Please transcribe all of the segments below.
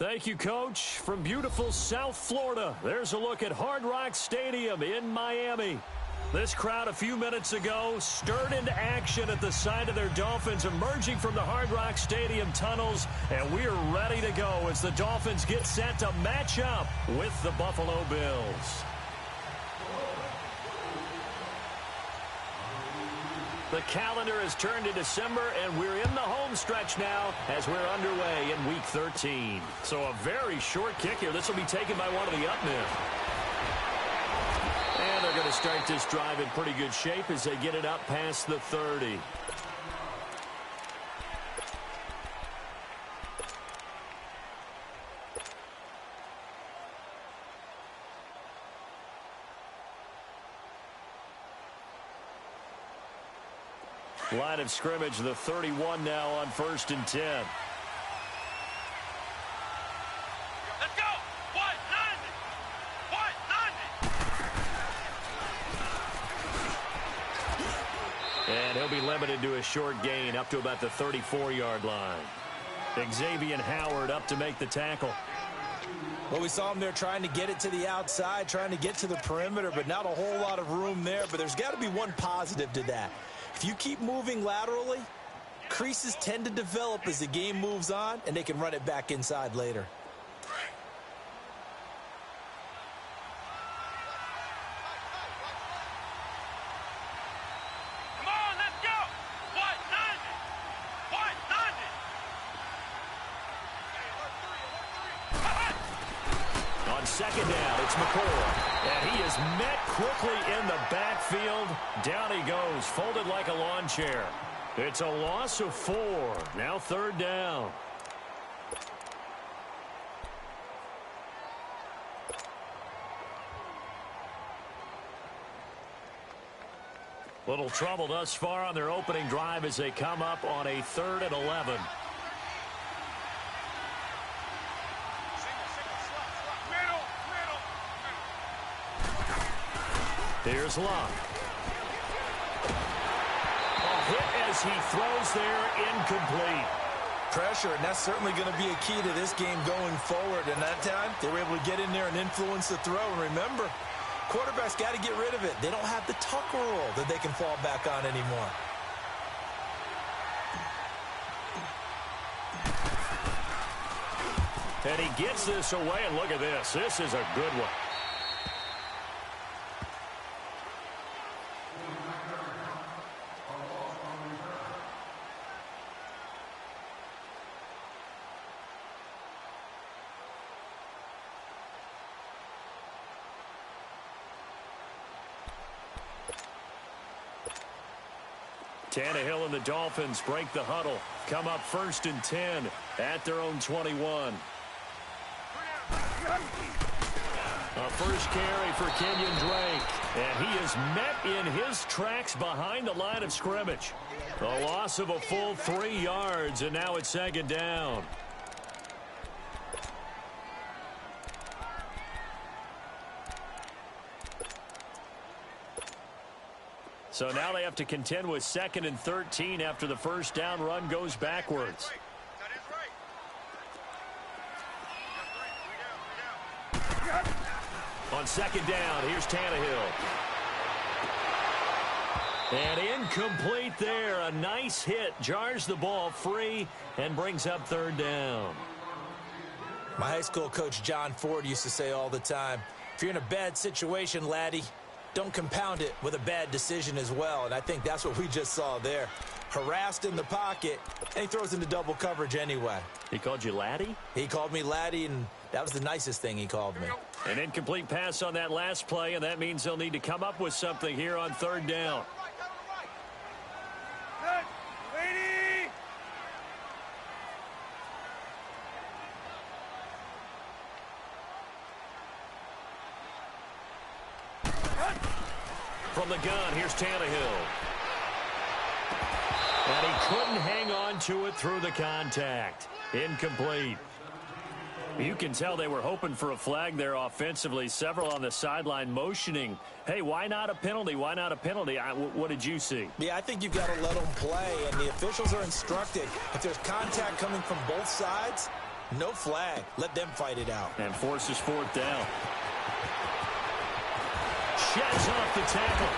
Thank you, Coach. From beautiful South Florida, there's a look at Hard Rock Stadium in Miami. This crowd a few minutes ago stirred into action at the side of their Dolphins emerging from the Hard Rock Stadium tunnels, and we're ready to go as the Dolphins get set to match up with the Buffalo Bills. The calendar has turned to December, and we're in the home stretch now as we're underway in Week 13. So a very short kick here. This will be taken by one of the up men. And they're going to start this drive in pretty good shape as they get it up past the 30. Line of scrimmage, the 31 now on 1st and 10. Let's go! What? 90! And he'll be limited to a short gain up to about the 34-yard line. Xavier Howard up to make the tackle. Well, we saw him there trying to get it to the outside, trying to get to the perimeter, but not a whole lot of room there. But there's got to be one positive to that. If you keep moving laterally, creases tend to develop as the game moves on, and they can run it back inside later. Come on, let's go! What? 90! On second down, it's McCoy. And he is met quickly in the backfield. Down he goes, folded like a lawn chair. It's a loss of 4. Now 3rd down. Little trouble thus far on their opening drive as they come up on a 3rd and 11. Here's Locke. A hit as he throws there, incomplete. Pressure, and that's certainly going to be a key to this game going forward. And that time, they were able to get in there and influence the throw. And remember, quarterbacks got to get rid of it. They don't have the tuck rule that they can fall back on anymore. And he gets this away, and look at this. This is a good one. Tannehill and the Dolphins break the huddle. Come up 1st and 10 at their own 21. A first carry for Kenyon Drake. And he is met in his tracks behind the line of scrimmage. A loss of a full 3 yards, and now it's 2nd down. So now they have to contend with 2nd and 13 after the first down run goes backwards. On 2nd down, here's Tannehill. And incomplete there. A nice hit. Jars the ball free and brings up 3rd down. My high school coach, John Ford, used to say all the time, if you're in a bad situation, laddie, don't compound it with a bad decision as well. And I think that's what we just saw there. Harassed in the pocket, and he throws into double coverage anyway. He called you laddie? He called me laddie, and that was the nicest thing he called me. An incomplete pass on that last play, and that means they'll need to come up with something here on 3rd down. From the gun, here's Tannehill. And he couldn't hang on to it through the contact. Incomplete. You can tell they were hoping for a flag there offensively. Several on the sideline motioning, hey, why not a penalty? Why not a penalty? What did you see? Yeah, I think you've got to let them play, and the officials are instructed. If there's contact coming from both sides, No flag. Let them fight it out. And forces fourth down. Sheds off the tackle.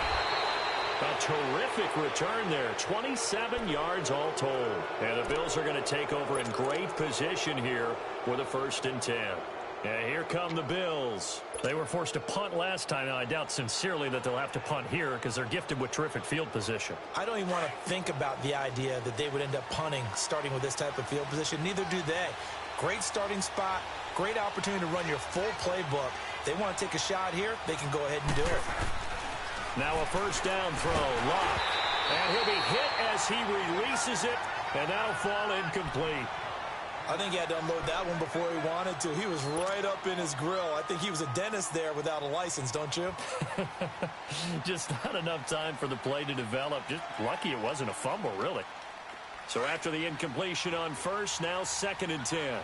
A terrific return there. 27 yards all told. And the Bills are going to take over in great position here with a 1st and 10. And here come the Bills. They were forced to punt last time, and I doubt sincerely that they'll have to punt here because they're gifted with terrific field position. I don't even want to think about the idea that they would end up punting starting with this type of field position. Neither do they. Great starting spot, great opportunity to run your full playbook. They want to take a shot here, they can go ahead and do it. Now a 1st down throw, Locke. And he'll be hit as he releases it, and that'll fall incomplete. I think he had to unload that one before he wanted to. He was right up in his grill. I think he was a dentist there without a license, don't you? Just not enough time for the play to develop. Just lucky it wasn't a fumble, really. So after the incompletion on 1st, now 2nd and 10.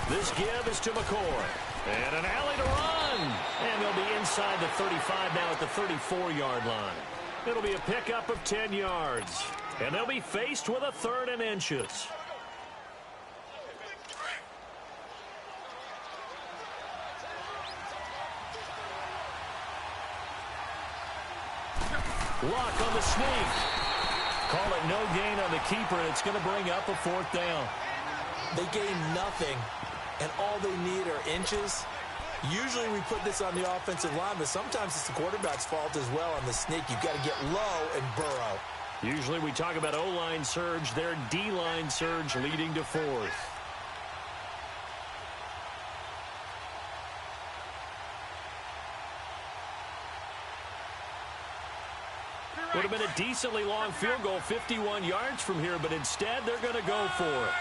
This give is to McCoy. And an alley to run. And they'll be inside the 35 now at the 34-yard line. It'll be a pickup of 10 yards. And they'll be faced with a 3rd and inches. Lock on the sneak. Call it no gain on the keeper, and it's going to bring up a 4th down. They gain nothing, and all they need are inches. Usually we put this on the offensive line, but sometimes it's the quarterback's fault as well on the sneak. You've got to get low and burrow. Usually we talk about O-line surge, their D-line surge leading to 4th. Would have been a decently long field goal, 51 yards from here, but instead they're going to go for it.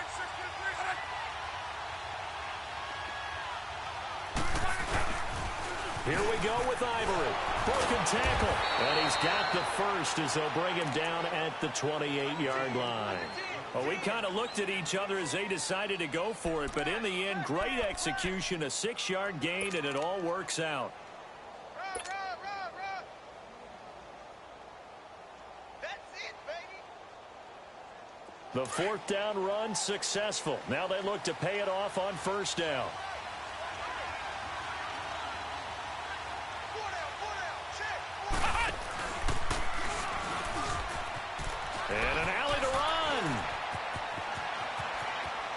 Here we go with Ivory. Broken tackle. And he's got the 1st as they'll bring him down at the 28-yard line. Well, we kind of looked at each other as they decided to go for it, but in the end, great execution, a 6-yard gain, and it all works out. The 4th down run successful. Now they look to pay it off on 1st down. And an alley to run.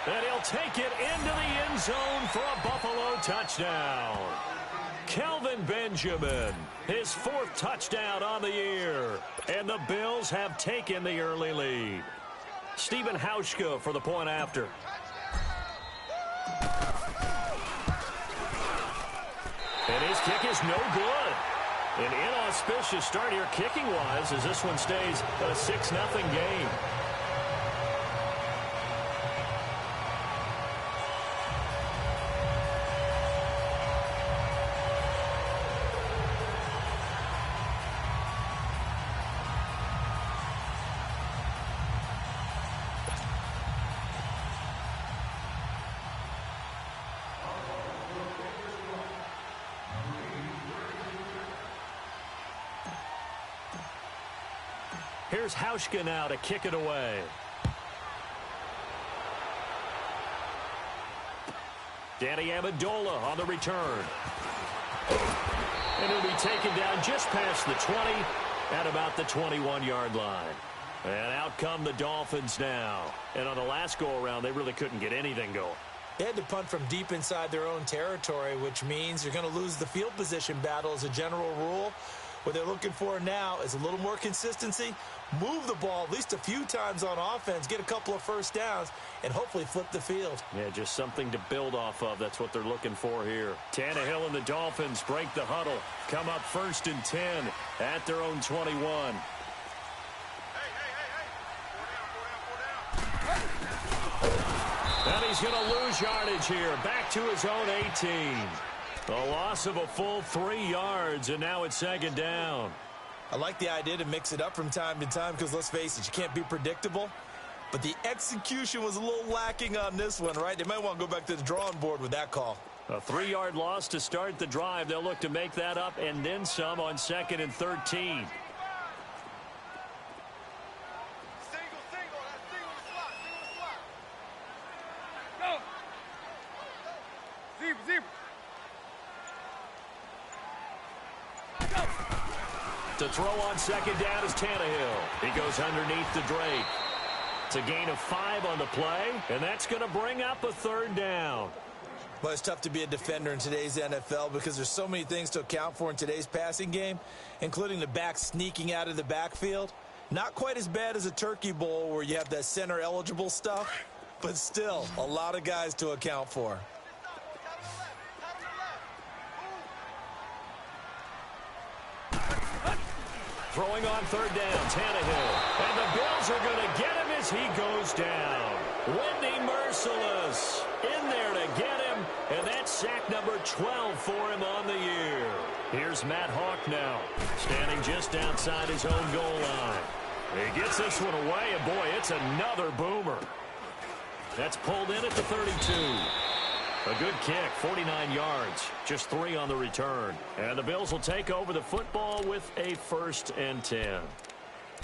And he'll take it into the end zone for a Buffalo touchdown. Kelvin Benjamin, his 4th touchdown on the year. And the Bills have taken the early lead. Stephen Hauschka for the point after. And his kick is no good. An inauspicious start here kicking-wise as this one stays a 6-0 game. Here's Hauschka now to kick it away. Danny Amendola on the return. And it'll be taken down just past the 20 at about the 21-yard line. And out come the Dolphins now. And on the last go-around, they really couldn't get anything going. They had to punt from deep inside their own territory, which means you're going to lose the field position battle as a general rule. What they're looking for now is a little more consistency, move the ball at least a few times on offense, get a couple of 1st downs, and hopefully flip the field. Yeah, just something to build off of. That's what they're looking for here. Tannehill and the Dolphins break the huddle, come up 1st and 10 at their own 21. And he's going to lose yardage here, back to his own 18. A loss of a full 3 yards, and now it's 2nd down. I like the idea to mix it up from time to time because, let's face it, you can't be predictable. But the execution was a little lacking on this one, right? They might want to go back to the drawing board with that call. A 3-yard loss to start the drive. They'll look to make that up and then some on 2nd and 13. To throw on 2nd down is Tannehill. He goes underneath to Drake. It's a gain of 5 on the play, and that's going to bring up a 3rd down. Well, it's tough to be a defender in today's NFL because there's so many things to account for in today's passing game, including the back sneaking out of the backfield. Not quite as bad as a turkey bowl where you have that center-eligible stuff, but still a lot of guys to account for. Throwing on 3rd down, Tannehill. And the Bills are going to get him as he goes down. Wendy Merciless in there to get him, and that's sack number 12 for him on the year. Here's Matt Hawk now, standing just outside his own goal line. He gets this one away, and boy, it's another boomer. That's pulled in at the 32. A good kick, 49 yards, just 3 on the return. And the Bills will take over the football with a 1st and 10.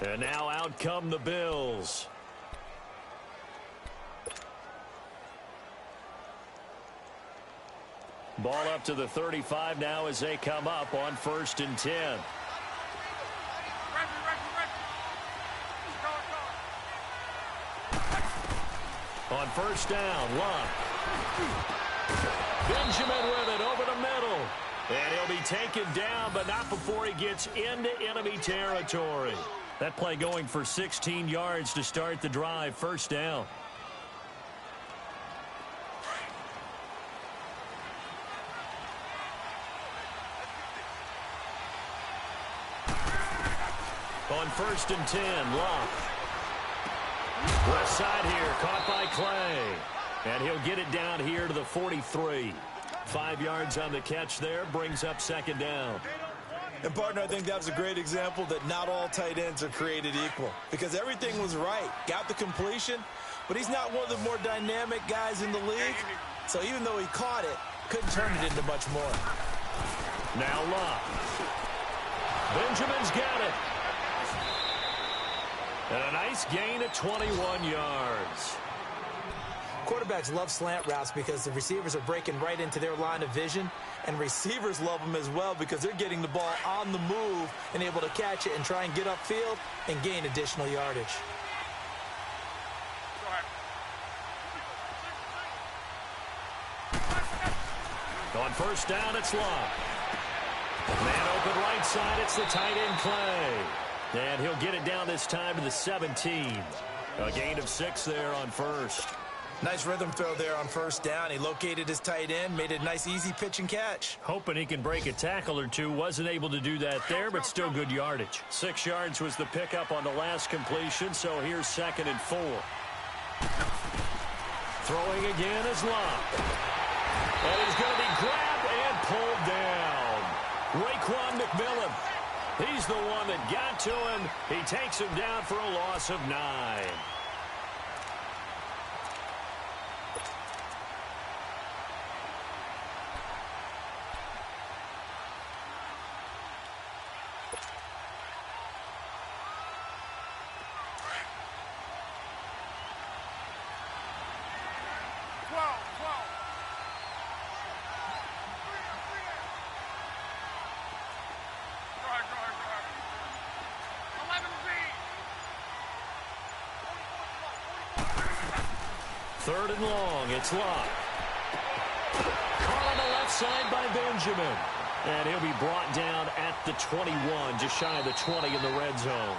And now out come the Bills. Ball up to the 35 now as they come up on 1st and 10. On 1st down, Luck. Benjamin with it over the middle. And he'll be taken down, but not before he gets into enemy territory. That play going for 16 yards to start the drive. 1st down. On 1st and 10, Luck. Left side here, caught by Clay. And he'll get it down here to the 43. 5 yards on the catch there, brings up 2nd down. And, partner, I think that was a great example that not all tight ends are created equal. Because everything was right. Got the completion, but he's not one of the more dynamic guys in the league. So even though he caught it, couldn't turn it into much more. Now Luck. Benjamin's got it. And a nice gain of 21 yards. Quarterbacks love slant routes because the receivers are breaking right into their line of vision, and receivers love them as well because they're getting the ball on the move and able to catch it and try and get upfield and gain additional yardage. On 1st down, it's Luck. Man open right side, it's the tight end Clay. And he'll get it down this time to the 17. A gain of 6 there on 1st. Nice rhythm throw there on 1st down. He located his tight end, made a nice easy pitch and catch. Hoping he can break a tackle or two. Wasn't able to do that there, but still good yardage. 6 yards was the pickup on the last completion, so here's 2nd and 4. Throwing again is Luck. And he's going to be grabbed and pulled down. Raekwon McMillan. He's the one that got to him. He takes him down for a loss of 9. Third and long, it's Luck. Caught on the left side by Benjamin. And he'll be brought down at the 21, just shy of the 20 in the red zone.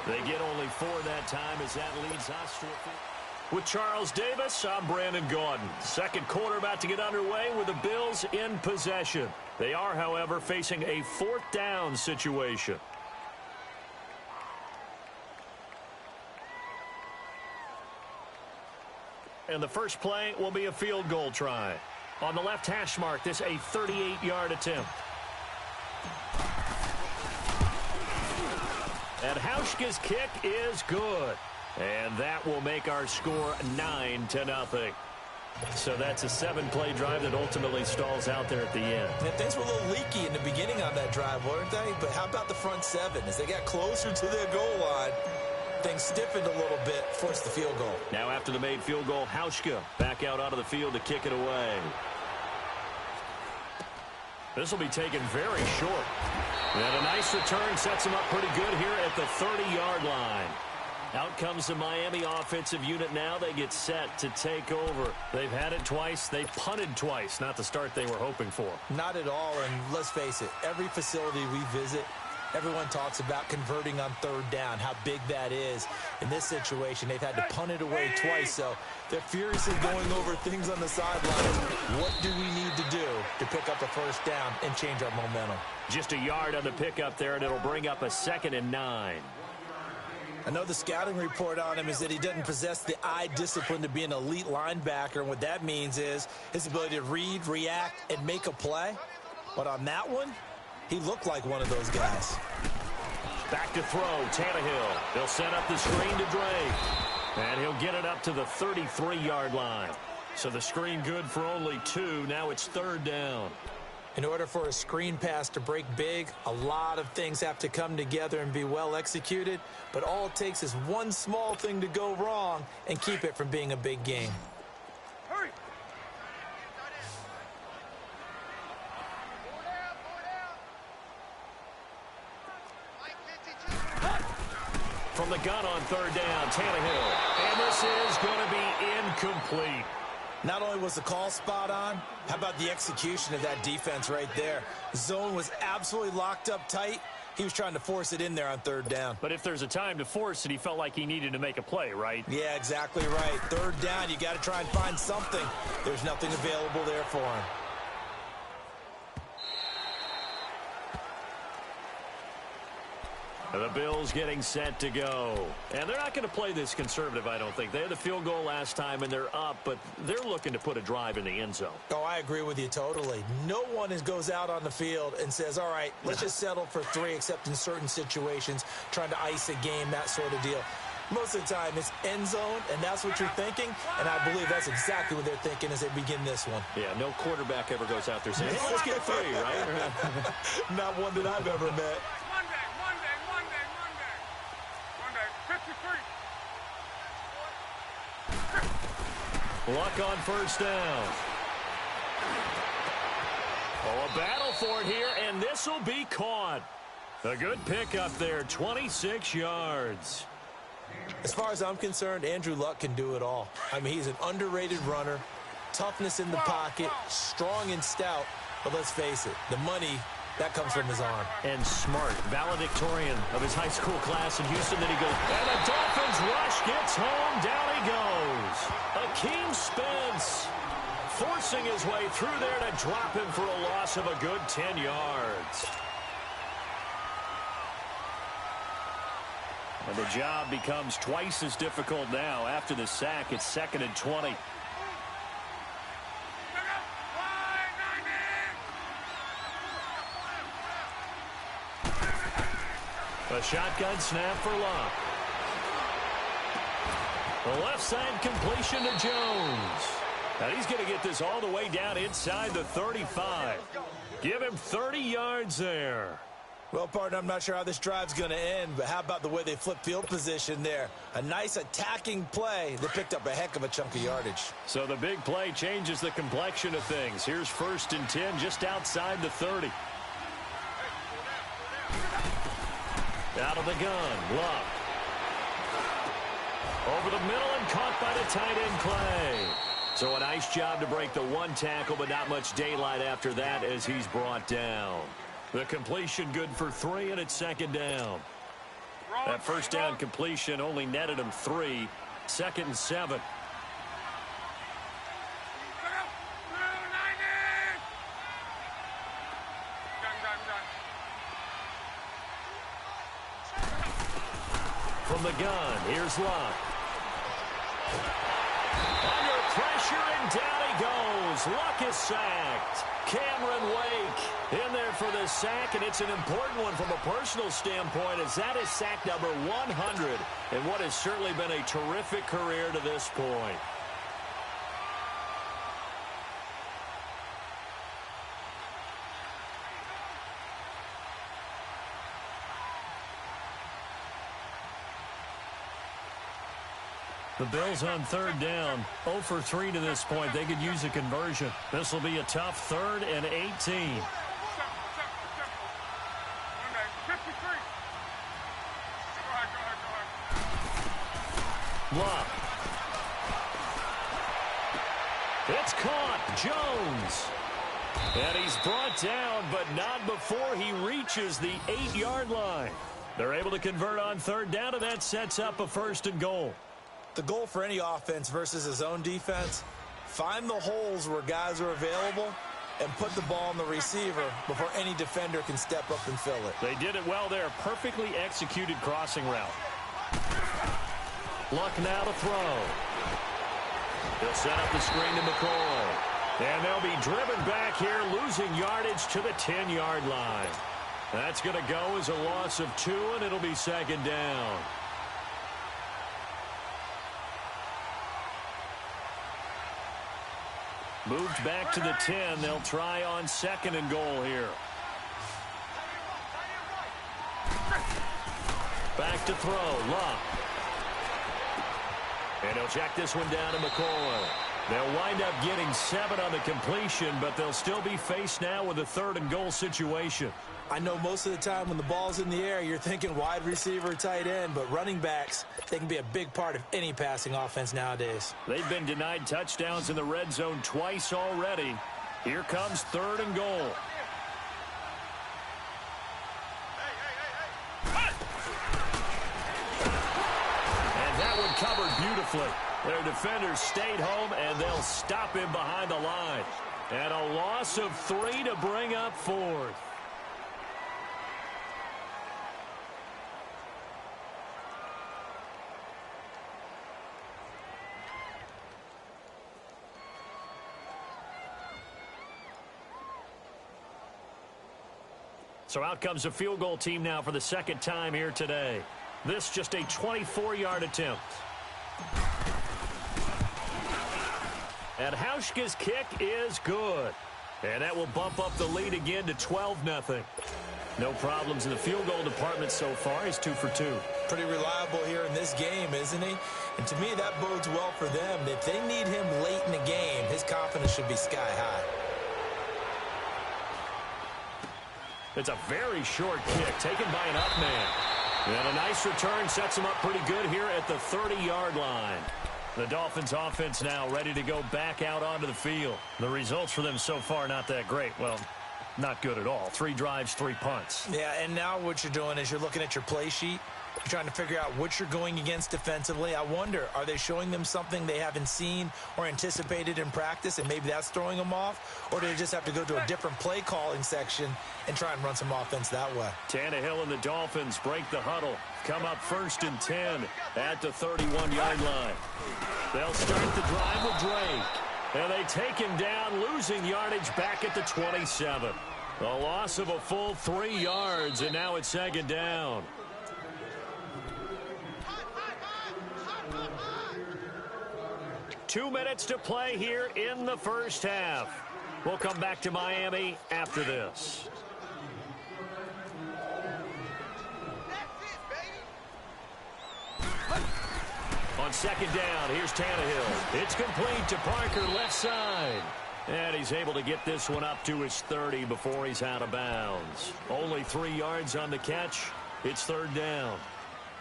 They get only 4 that time as that leads us to a... With Charles Davis, I'm Brandon Gaudin. Second quarter about to get underway with the Bills in possession. They are, however, facing a 4th down situation. And the first play will be a field goal try. On the left hash mark, this a 38-yard attempt. And Hauschka's kick is good. And that will make our score 9-0. So that's a 7-play drive that ultimately stalls out there at the end. And things were a little leaky in the beginning on that drive, weren't they? But how about the front 7? As they got closer to their goal line, things stiffened a little bit, forced the field goal. Now after the made field goal, Hauschka back out onto the field to kick it away. This will be taken very short. And a nice return sets him up pretty good here at the 30-yard line. Out comes the Miami offensive unit now. They get set to take over. They've had it twice. They punted twice. Not the start they were hoping for. Not at all, and let's face it, every facility we visit, everyone talks about converting on third down, how big that is. In this situation, they've had to punt it away twice, so they're furiously going over things on the sidelines. What do we need to do to pick up a first down and change our momentum? Just a yard on the pickup there, and it'll bring up a 2nd and 9. I know the scouting report on him is that he doesn't possess the eye discipline to be an elite linebacker, and what that means is his ability to read, react, and make a play. But on that one, he looked like one of those guys. Back to throw, Tannehill. They'll set up the screen to Drake. And he'll get it up to the 33-yard line. So the screen good for only 2. Now it's 3rd down. In order for a screen pass to break big, a lot of things have to come together and be well executed. But all it takes is one small thing to go wrong and keep it from being a big game. Hurry. From the gun on 3rd down, Tannehill. And this is going to be incomplete. Not only was the call spot on, how about the execution of that defense right there? The zone was absolutely locked up tight. He was trying to force it in there on 3rd down. But if there's a time to force it, he felt like he needed to make a play, right? Yeah, exactly right. 3rd down, you got to try and find something. There's nothing available there for him. The Bills getting set to go. And they're not going to play this conservative, I don't think. They had the field goal last time, and they're up, but they're looking to put a drive in the end zone. Oh, I agree with you totally. No one goes out on the field and says, all right, let's just settle for 3, except in certain situations, trying to ice a game, that sort of deal. Most of the time, it's end zone, and that's what you're thinking, and I believe that's exactly what they're thinking as they begin this one. Yeah, no quarterback ever goes out there saying, hey, let's get 3, right? Not one that I've ever met. Luck on 1st down. Oh, a battle for it here, and this will be caught. A good pickup there, 26 yards. As far as I'm concerned, Andrew Luck can do it all. I mean, he's an underrated runner, toughness in the pocket, strong and stout. But let's face it, the money, that comes from his arm. And smart, valedictorian of his high school class in Houston. Then he goes, and the Dolphins rush gets home. Down he goes. Akeem Spence forcing his way through there to drop him for a loss of a good 10 yards. And the job becomes twice as difficult now. After the sack, it's 2nd and 20. A shotgun snap for Luck. The left side completion to Jones. And he's going to get this all the way down inside the 35. Give him 30 yards there. Well, partner, I'm not sure how this drive's going to end, but how about the way they flip field position there? A nice attacking play that picked up a heck of a chunk of yardage. So the big play changes the complexion of things. Here's 1st and 10 just outside the 30. Out of the gun, Luck. Over the middle and caught by the tight end Clay. So a nice job to break the 1 tackle, but not much daylight after that as he's brought down. The completion good for 3, and it's 2nd down. That 1st down completion only netted him 3. 2nd and 7. From the gun, here's Luck. Under pressure, and down he goes. Luck is sacked. Cameron Wake in there for the sack, and it's an important one from a personal standpoint, as that is sack number 100 in what has certainly been a terrific career to this point. The Bills on third down, 0 for 3 to this point. They could use a conversion. This will be a tough 3rd and 18. Luck. It's caught. Jones. And he's brought down, but not before he reaches the 8-yard line. They're able to convert on third down, and that sets up a 1st and goal. The goal for any offense versus his own defense, find the holes where guys are available and put the ball on the receiver before any defender can step up and fill it. They did it well there. Perfectly executed crossing route. Luck now to throw. He'll set up the screen to McCoy. And they'll be driven back here, losing yardage to the 10-yard line. That's going to go as a loss of 2, and it'll be 2nd down. Moved back to the 10. They'll try on 2nd and goal here. Back to throw. Luck. And he'll check this one down to McCoy. They'll wind up getting 7 on the completion, but they'll still be faced now with a 3rd and goal situation. I know most of the time when the ball's in the air, you're thinking wide receiver, tight end, but running backs, they can be a big part of any passing offense nowadays. They've been denied touchdowns in the red zone twice already. Here comes 3rd and goal. And that one covered beautifully. Their defenders stayed home, and they'll stop him behind the line. And a loss of 3 to bring up 4th. So out comes a field goal team now for the 2nd time here today. This just a 24-yard attempt. And Hauschka's kick is good. And that will bump up the lead again to 12-0. No problems in the field goal department so far. He's 2 for 2. Pretty reliable here in this game, isn't he? And to me, that bodes well for them. If they need him late in the game, his confidence should be sky high. It's a very short kick taken by an up man. And a nice return sets him up pretty good here at the 30-yard line. The Dolphins offense now ready to go back out onto the field. The results for them so far not that great. Well, not good at all. 3 drives, 3 punts. Yeah, and now what you're doing is you're looking at your play sheet. You're trying to figure out what you're going against defensively. I wonder, are they showing them something they haven't seen or anticipated in practice, and maybe that's throwing them off? Or do they just have to go to a different play calling section and try and run some offense that way? Tannehill and the Dolphins break the huddle. Come up 1st and 10 at the 31-yard line. They'll start the drive with Drake. And they take him down, losing yardage back at the 27. A loss of a full 3 yards, and now it's 2nd down. Two minutes to play here in the first half. We'll come back to Miami after this. On 2nd down, here's Tannehill. It's complete to Parker, left side. And he's able to get this one up to his 30 before he's out of bounds. Only 3 yards on the catch. It's 3rd down.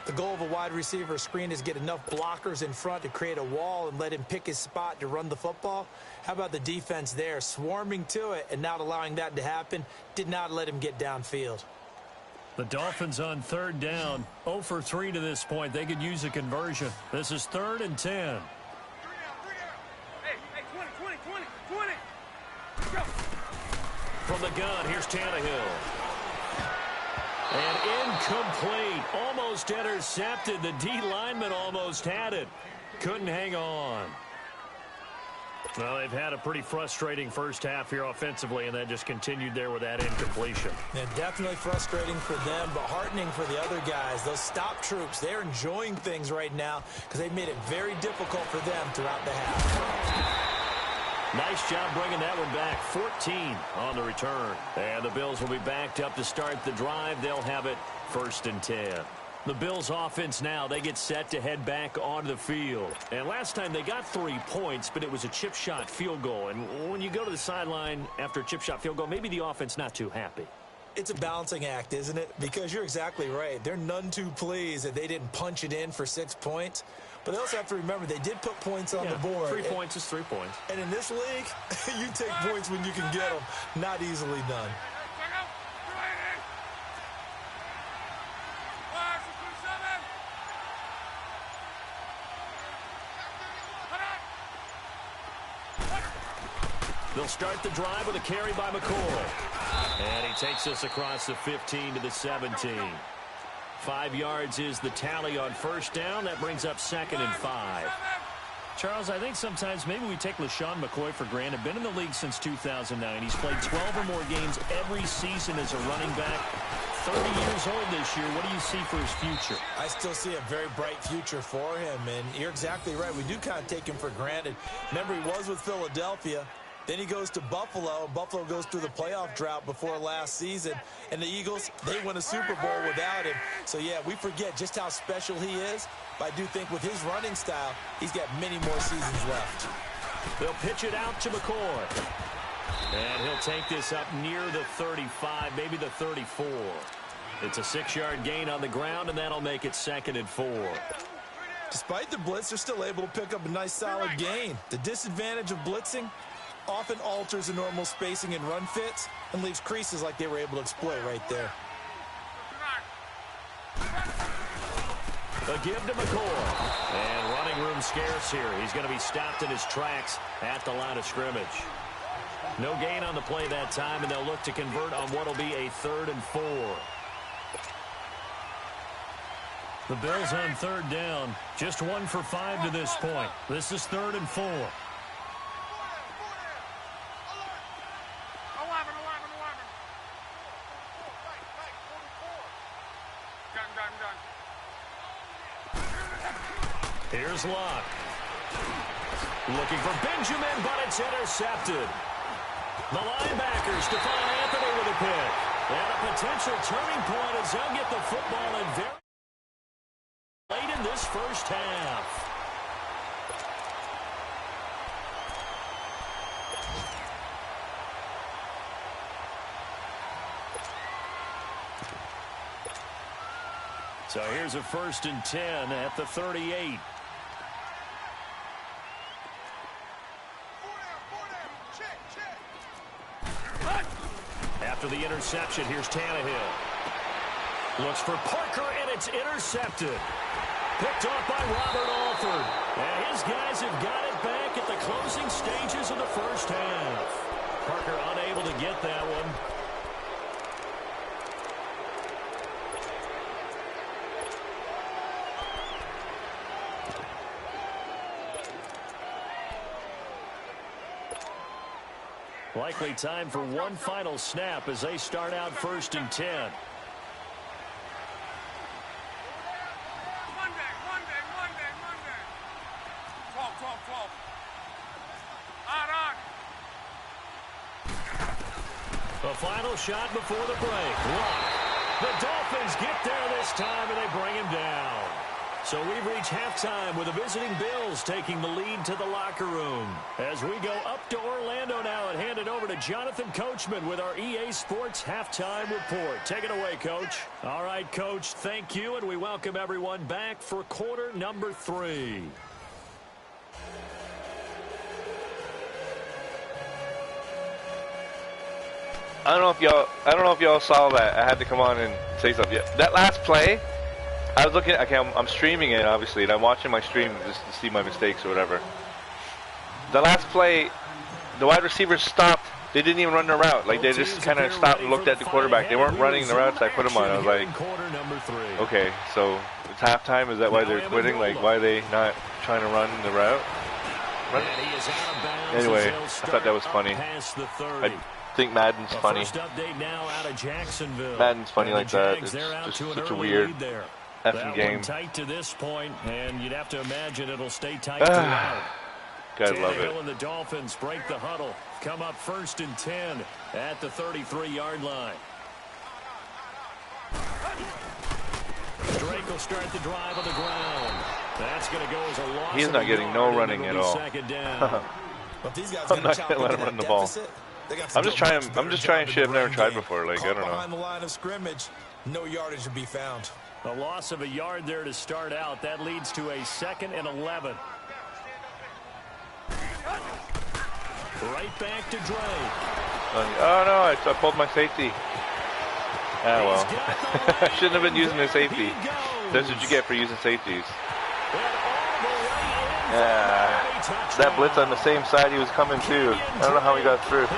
The goal of a wide receiver screen is get enough blockers in front to create a wall and let him pick his spot to run the football. How about the defense there, swarming to it and not allowing that to happen? Did not let him get downfield. The Dolphins on 3rd down, 0 for 3 to this point. They could use a conversion. This is 3rd and 10. Hey, 20. Go. From the gun, here's Tannehill. And incomplete. Almost intercepted. The D lineman almost had it. Couldn't hang on. Well, they've had a pretty frustrating first half here offensively, and that just continued there with that incompletion. Yeah, definitely frustrating for them, but heartening for the other guys. Those stop troops, they're enjoying things right now because they've made it very difficult for them throughout the half. Nice job bringing that one back. 14 on the return. And the Bills will be backed up to start the drive. They'll have it 1st and 10. The Bills offense now, they get set to head back onto the field. And last time they got 3 points, but it was a chip shot field goal. And when you go to the sideline after a chip shot field goal, maybe the offense not too happy. It's a balancing act, isn't it? Because you're exactly right. They're none too pleased that they didn't punch it in for 6 points. But they also have to remember they did put points on the board. 3 points is 3 points. And in this league, you take points when you can get them. Not easily done. They'll start the drive with a carry by McCoy. And he takes us across the 15 to the 17. 5 yards is the tally on first down. That brings up 2nd and 5. Charles, I think sometimes maybe we take LaShawn McCoy for granted. Been in the league since 2009. He's played 12 or more games every season as a running back. 30 years old this year. What do you see for his future? I still see a very bright future for him. And you're exactly right. We do kind of take him for granted. Remember, he was with Philadelphia. Then he goes to Buffalo. Buffalo goes through the playoff drought before last season. And the Eagles, they win a Super Bowl without him. So, yeah, we forget just how special he is. But I do think with his running style, he's got many more seasons left. They'll pitch it out to McCoy. And he'll take this up near the 35, maybe the 34. It's a 6-yard gain on the ground, and that'll make it 2nd and 4. Despite the blitz, they're still able to pick up a nice, solid gain. The disadvantage of blitzing often alters the normal spacing and run fits and leaves creases like they were able to exploit right there. A give to McCoy. And running room scarce here. He's going to be stopped in his tracks at the line of scrimmage. No gain on the play that time, and they'll look to convert on what will be a 3rd and 4. The Bills on 3rd down. Just 1 for 5 to this point. This is 3rd and 4. Here's Locke. Looking for Benjamin, but it's intercepted. The linebacker, Stephon Anthony with a pick. And a potential turning point as they'll get the football in very late in this first half. So here's a 1st and 10 at the 38. After the interception, here's Tannehill. Looks for Parker, and it's intercepted. Picked off by Robert Alford. And his guys have got it back at the closing stages of the first half. Parker unable to get that one. Likely time for one final snap as they start out 1st and 10. Monday. 12. The final shot before the break. Lock. The Dolphins get there this time, and they bring him down. So we've reached halftime with the visiting Bills taking the lead to the locker room. As we go up to Orlando now and hand it over to Jonathan Coachman with our EA Sports Halftime Report. Take it away, Coach. All right, Coach, thank you, and we welcome everyone back for quarter number 3. I don't know if y'all saw that. I had to come on and say something. Yeah, that last play, I was looking. Okay, I'm streaming it obviously, and I'm watching my stream just to see my mistakes or whatever. The last play, the wide receivers stopped. They didn't even run the route. Like they just kind of stopped and looked at the quarterback. They weren't running the routes I put them on. I was like, okay, so it's halftime. Is that why they're quitting? Like why are they not trying to run the route? Anyway, I thought that was funny. I think Madden's funny. Madden's funny like that. It's just such a weird effing game. Tight to this point, and you'd have to imagine it'll stay tight throughout. Gotta love it. And the Dolphins break the huddle. Come up 1st and 10 at the 33-yard line. Drake will start the drive on the ground. That's going to go as a loss. He's not getting no running at all. I'm not going to let him run the ball. I'm just trying shit I've never tried before. Like, I don't know. Behind the line of scrimmage, no yardage to be found. A loss of a yard there to start out. That leads to a 2nd and 11. Right back to Drake. Oh, no, I pulled my safety. Ah, well. I shouldn't have been using the safety. That's what you get for using safeties. Yeah. That blitz on the same side he was coming to. I don't know how he got through.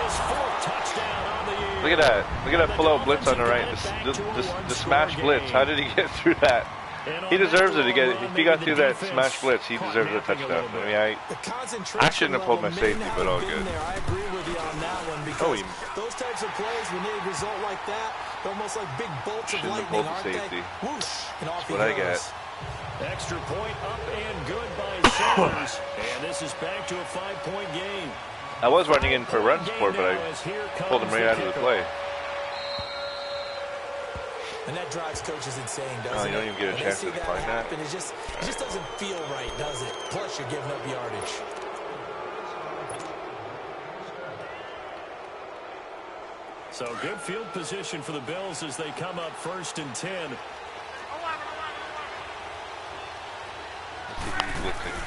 Look at that. Look at that pull-out blitz on the right. The smash blitz. How did he get through that? He deserves it to get it. If he got through that smash blitz, he deserves a touchdown. I mean, I shouldn't have pulled my safety, but all good. I agree with you on that one because those types of plays, when they result like that, they're almost like big bolts of lightning, aren't they? Whoosh, and off he goes. That's what I get. Extra point up and good by Sanders. And this is back to a 5-point game. I was running in for run support, but I pulled him right out of the play. And that drives coaches insane, doesn't it? Oh, you don't even get a chance to find that. It just doesn't feel right, does it? Plus, you're giving up yardage. So good field position for the Bills as they come up 1st and 10.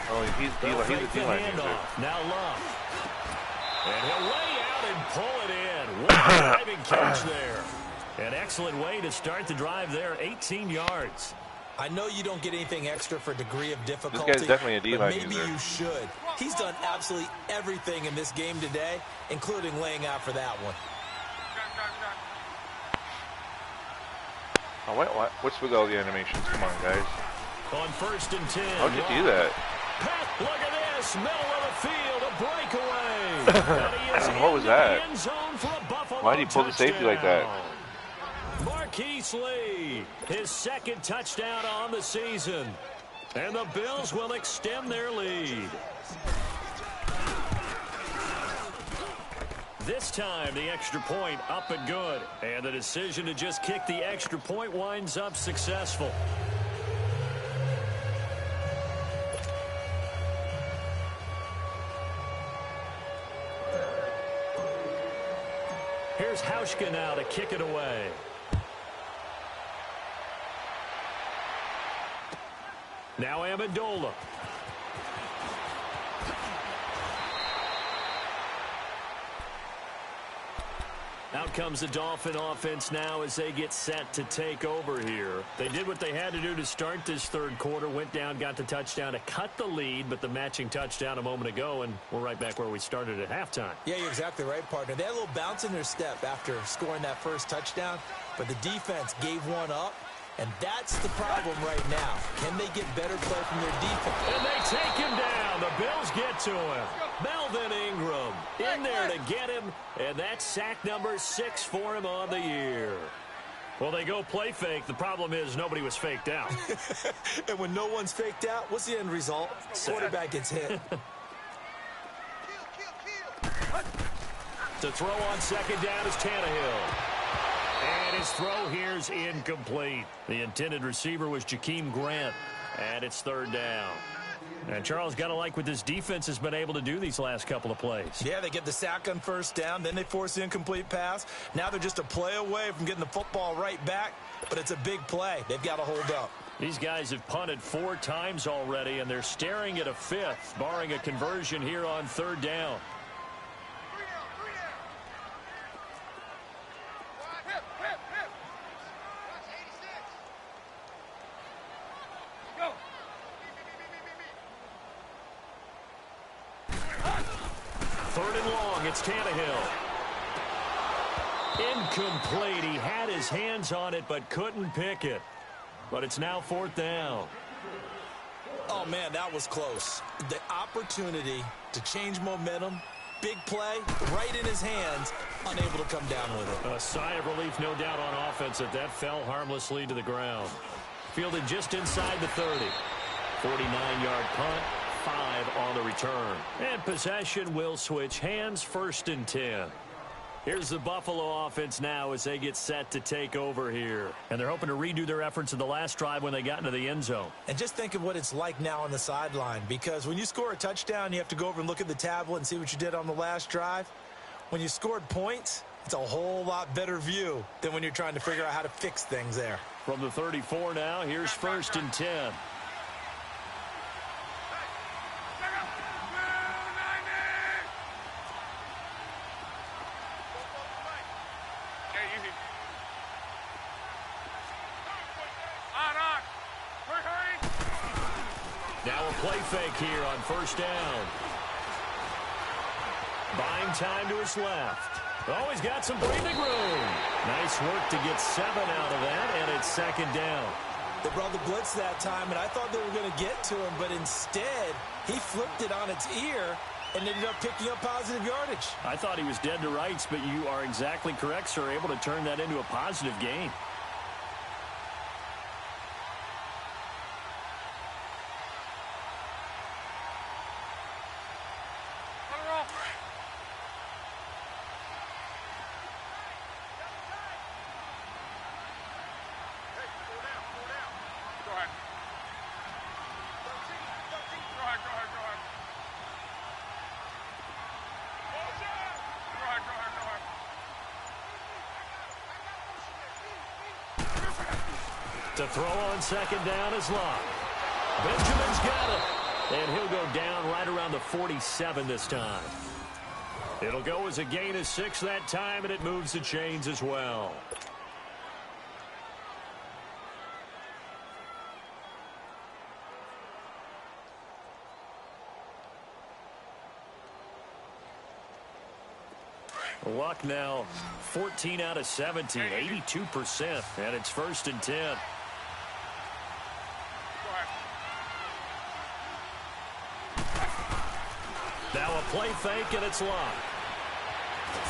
Oh, he's a D-line user. Now Love. And he'll lay out and pull it in. What a driving catch there. An excellent way to start the drive there, 18 yards. I know you don't get anything extra for degree of difficulty. This guy's definitely a D-line user. Maybe you should. He's done absolutely everything in this game today, including laying out for that one. Oh, what's with all the animations? Come on, guys. On 1st and 10. How'd you do that? Look at this. Middle of the field. A breakaway. What was that? Why did he pull the safety like that? Marquise Lee, his 2nd touchdown on the season. And the Bills will extend their lead. This time, the extra point up and good. And the decision to just kick the extra point winds up successful. Here's Hauschka now to kick it away. Now Amendola. Out comes the Dolphin offense now as they get set to take over here. They did what they had to do to start this 3rd quarter. Went down, got the touchdown to cut the lead, but the matching touchdown a moment ago, and we're right back where we started at halftime. Yeah, you're exactly right, partner. They had a little bounce in their step after scoring that first touchdown, but the defense gave one up, and that's the problem right now. Can they get better play from their defense? And they take him down. The Bills get to him. Melvin Ingram in there to get him, and that's sack number 6 for him on the year. Well, they go play fake. The problem is nobody was faked out. And when no one's faked out, what's the end result? Quarterback gets hit. To throw on 2nd down is Tannehill. And his throw here's incomplete. The intended receiver was Jakeem Grant. And it's 3rd down. And Charles, got to like what this defense has been able to do these last couple of plays. Yeah, they get the sack on 1st down, then they force the incomplete pass. Now they're just a play away from getting the football right back, but it's a big play. They've got to hold up. These guys have punted 4 times already, and they're staring at a 5th, barring a conversion here on 3rd down. It's Tannehill. Incomplete. He had his hands on it but couldn't pick it. But it's now 4th down. Oh, man, that was close. The opportunity to change momentum, big play, right in his hands, unable to come down with it. A sigh of relief, no doubt, on offense that fell harmlessly to the ground. Fielded just inside the 30. 49-yard punt. 5 on the return. And possession will switch hands, 1st and 10. Here's the Buffalo offense now as they get set to take over here. And they're hoping to redo their efforts in the last drive when they got into the end zone. And just think of what it's like now on the sideline, because when you score a touchdown, you have to go over and look at the tablet and see what you did on the last drive. When you scored points, it's a whole lot better view than when you're trying to figure out how to fix things there. From the 34 now, here's 1st and 10. Now a play fake here on 1st down. Buying time to his left. Oh, he's got some breathing room. Nice work to get 7 out of that, and it's 2nd down. They brought the blitz that time, and I thought they were going to get to him, but instead, he flipped it on its ear and ended up picking up positive yardage. I thought he was dead to rights, but you are exactly correct, sir. Able to turn that into a positive gain. To throw on 2nd down is Locke. Benjamin's got it. And he'll go down right around the 47 this time. It'll go as a gain of 6 that time, and it moves the chains as well. Luck now 14 out of 17, 82%, and it's 1st and 10. Now a play fake, and it's Luck.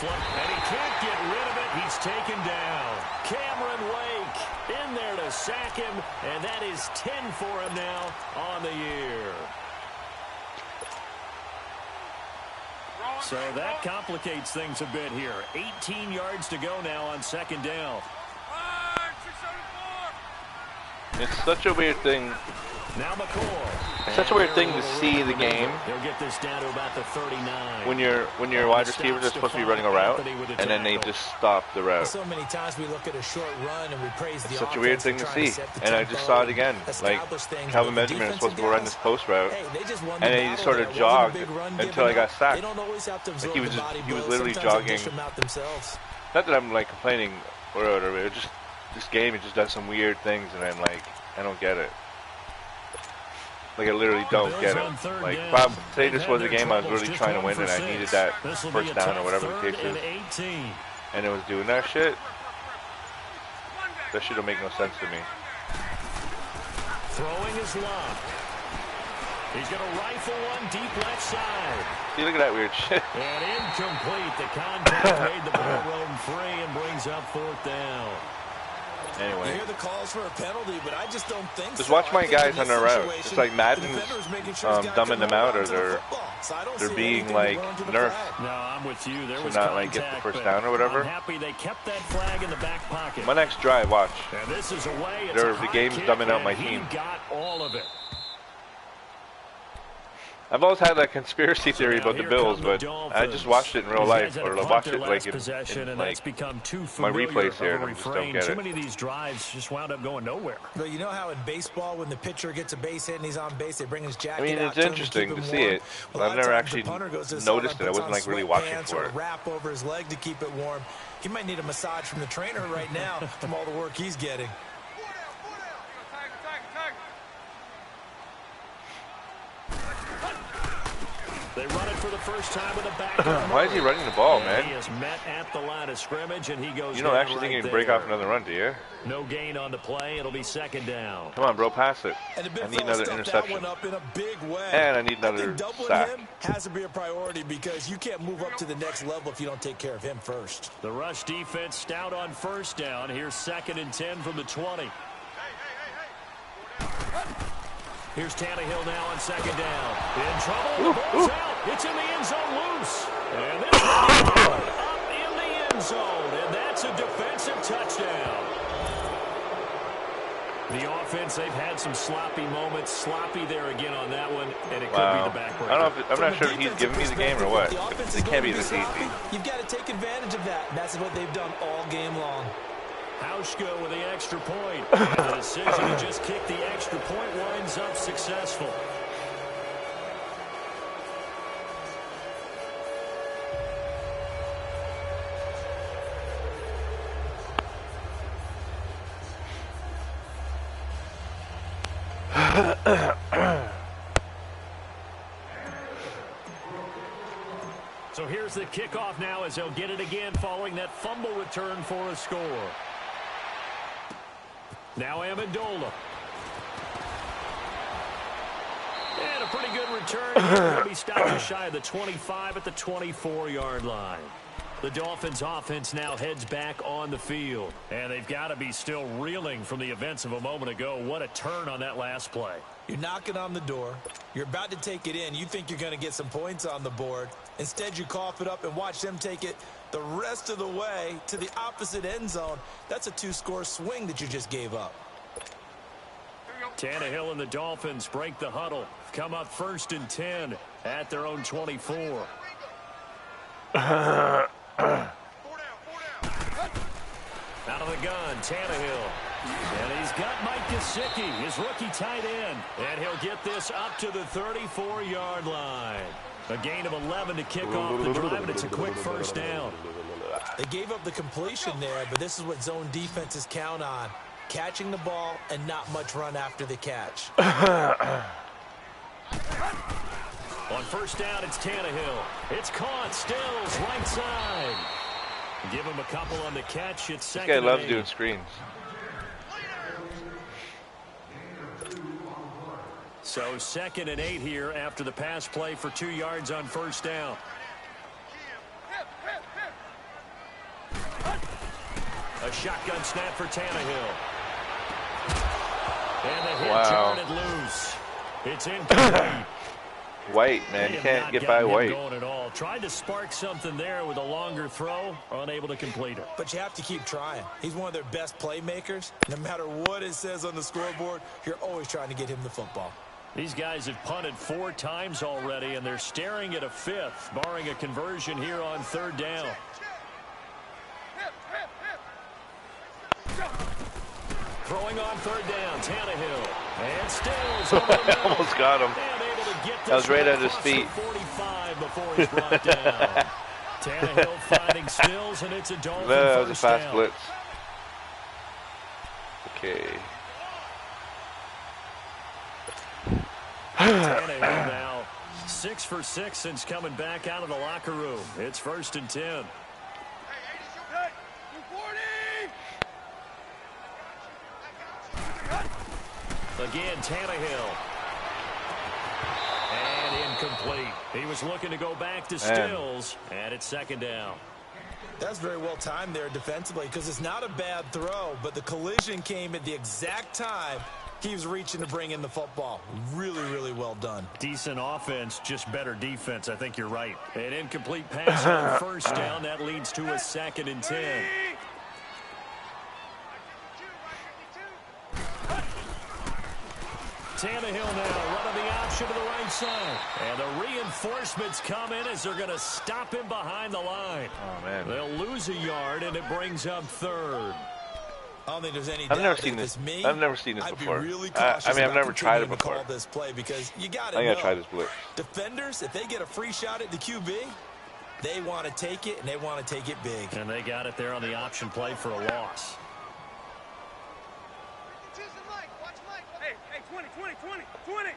And he can't get rid of it. He's taken down. Cameron Wake in there to sack him, and that is 10 for him now on the year. So that complicates things a bit here. 18 yards to go now on 2nd down. It's such a weird thing. Now McCall. It's such a weird thing to see the game. They'll get this down to about the 39. When your wide receivers are supposed to be running a route, and then they just stop the route. So many times we look at a short run and we praise the offense. Such a weird thing to see, and I just saw it again. Like Calvin Benjamin is supposed to go run this post route, and then he just sort of jogged until I got sacked. Like he was literally jogging. Not that I'm like complaining or whatever. It just this game, it just does some weird things, and I'm like, I don't get it. Like, I literally don't get it. Like, say this was a game I was really trying to win and I needed that 1st down or whatever the case is, and it was doing that shit, that shit don't make no sense to me. Throwing his lock. He's going to rifle one deep left side. See, look at that weird shit. And incomplete. The contact made the ball roam free and brings up 4th down. Anyway. You hear the calls for a penalty, but I just don't think just watch my guys on their route. It's like Madden's dumbing them out, or they're being like nerfed. No, I'm with you. There was not like get the 1st down or whatever. I'm happy they kept that flag in the back pocket. My next drive, watch. And this is away. The game's dumbing out my team. He got all of it. I've always had that conspiracy theory about the Bills, but I just watched it in real life, or watched it like in like my replays here, and I just don't get it. Too many of these drives just wound up going nowhere. But you know how in baseball, when the pitcher gets a base hit and he's on base, they bring his jacket out. I mean, it's interesting to see it, but I've never actually noticed it. I wasn't like really watching for it. Wrap over his leg to keep it warm. He might need a massage from the trainer right now from all the work he's getting. They run it for the first time with a back. Why is he running the ball, man? He is met at the line of scrimmage, and he goes. You don't actually think he can break off another run, do you? No gain on the play. It'll be 2nd down. Come on, bro, pass it. I need another interception. And I need another sack. Him has to be a priority because you can't move up to the next level if you don't take care of him first. The rush defense stout on 1st down. Here's 2nd and 10 from the 20. Here's Tannehill now on 2nd down. In trouble. The ball's out. It's in the end zone loose. And this one up in the end end zone, and that's a defensive touchdown. The offense, they've had some sloppy moments. Sloppy there again on that one, and it could be the backbreaker. I don't know I'm not sure if he's giving me the game or what. It can't be this easy. You've got to take advantage of that, and that's what they've done all game long. Hauschka with the extra point. And the decision to just kick the extra point winds up successful. So here's the kickoff now as they'll get it again following that fumble return for a score. Now Amendola. And a pretty good return. He'll be stopped just shy of the 25 at the 24-yard line. The Dolphins offense now heads back on the field. And they've got to be still reeling from the events of a moment ago. What a turn on that last play. You're knocking on the door. You're about to take it in. You think you're going to get some points on the board. Instead, you cough it up and watch them take it the rest of the way to the opposite end zone. That's a two-score swing that you just gave up. Tannehill and the Dolphins break the huddle. Come up 1st and 10 at their own 24. Out of the gun, Tannehill. And he's got Mike Gesicki, his rookie tight end. And he'll get this up to the 34-yard line. A gain of 11 to kick off the drive, and it's a quick first down. They gave up the completion there, but this is what zone defenses count on. Catching the ball and not much run after the catch. On first down, it's Tannehill. It's caught. Stills, right side. Give him a couple on the catch. It's second. This guy loves doing screens. So 2nd and 8 here after the pass play for 2 yards on first down. A shotgun snap for Tannehill. And the hit jarred loose. It's incomplete. White, man, you can't get by White. Going at all. Tried to spark something there with a longer throw, unable to complete it. But you have to keep trying. He's one of their best playmakers. No matter what it says on the scoreboard, you're always trying to get him the football. These guys have punted 4 times already, and they're staring at a 5th, barring a conversion here on 3rd down. Throwing on 3rd down, Tannehill. And Stills over the middle. Almost got him. And able to get this That was right at his feet. 45 before he's brought down. Tannehill finding Stills, and it's a Dolphin That was a first fast down. blitz. Okay. Tannehill now 6 for 6 since coming back out of the locker room. It's 1st and 10. Again, Tannehill. And incomplete. He was looking to go back to Stills, and it's 2nd down. That's very well timed there defensively because it's not a bad throw, but the collision came at the exact time he was reaching to bring in the football. Really, really well done. Decent offense, just better defense. I think you're right. An incomplete pass on first down. That leads to a 2nd and 10. Tannehill now running the option to the right side. And the reinforcements come in as they're going to stop him behind the line. Oh, man. They'll lose a yard, and it brings up 3rd. I don't think there's any I've doubt never seen that this. if it's me, I've never seen this I'd before. be really cautious I mean, I've about never tried it continuing to before. call this play because you got to I know. gotta try this blitz. Defenders, if they get a free shot at the QB, they want to take it, and they want to take it big. And they got it there on the option play for a loss. Hey, 20, 20, 20, 20.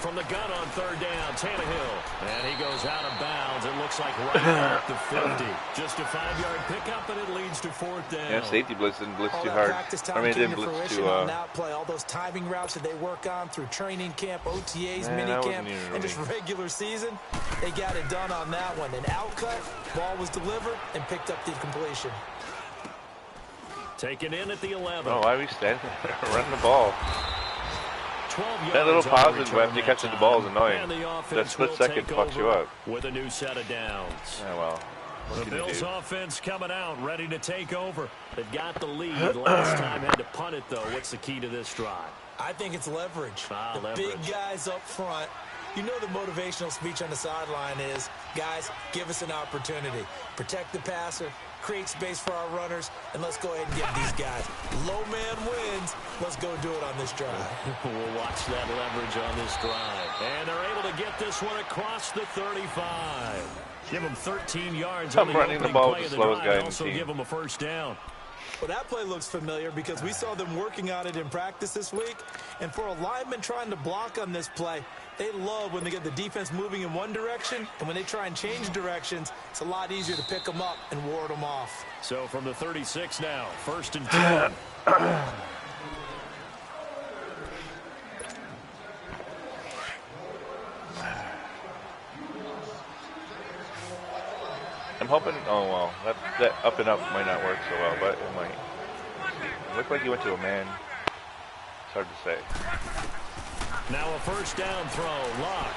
From the gun on 3rd down, Tannehill. And he goes out of bounds. It looks like right at the 50. Just a 5-yard pickup, and it leads to 4th down. Yeah, safety blitz didn't blitz All too that hard. practice time I mean, it came didn't to blitz fruition too... on that play. All those timing routes that they work on through training camp, OTAs, Man, that wasn't minicamp, even and just really- regular season, they got it done on that one. An outcut, ball was delivered, and picked up the completion. Taken in at the 11. Oh, why are we standing there running the ball? 12 yards That little on pause the after return you that catch the time. ball is annoying. And the That offense split will second take fucks you over up. with a new set of downs. Yeah, well. The Bills offense coming out, ready to take over. They've got the lead. Last time had to punt it, though. What's the key to this drive? I think it's leverage. The big guys up front. You know the motivational speech on the sideline is, guys, give us an opportunity. Protect the passer, create space for our runners, and let's go ahead and get these guys. Low man wins. Let's go do it on this drive. We'll watch that leverage on this drive. And they're able to get this one across the 35. Give them 13 yards. I'm running the ball with the slowest guy in the also team. Give them a first down. Well, that play looks familiar because we saw them working on it in practice this week. And for a lineman trying to block on this play, they love when they get the defense moving in one direction. And when they try and change directions, it's a lot easier to pick them up and ward them off. So from the 36 now, 1st and 10. I'm hoping, oh well, that up and up might not work so well, but it might. It looked like he went to a man. It's hard to say. Now a first down throw, Locke.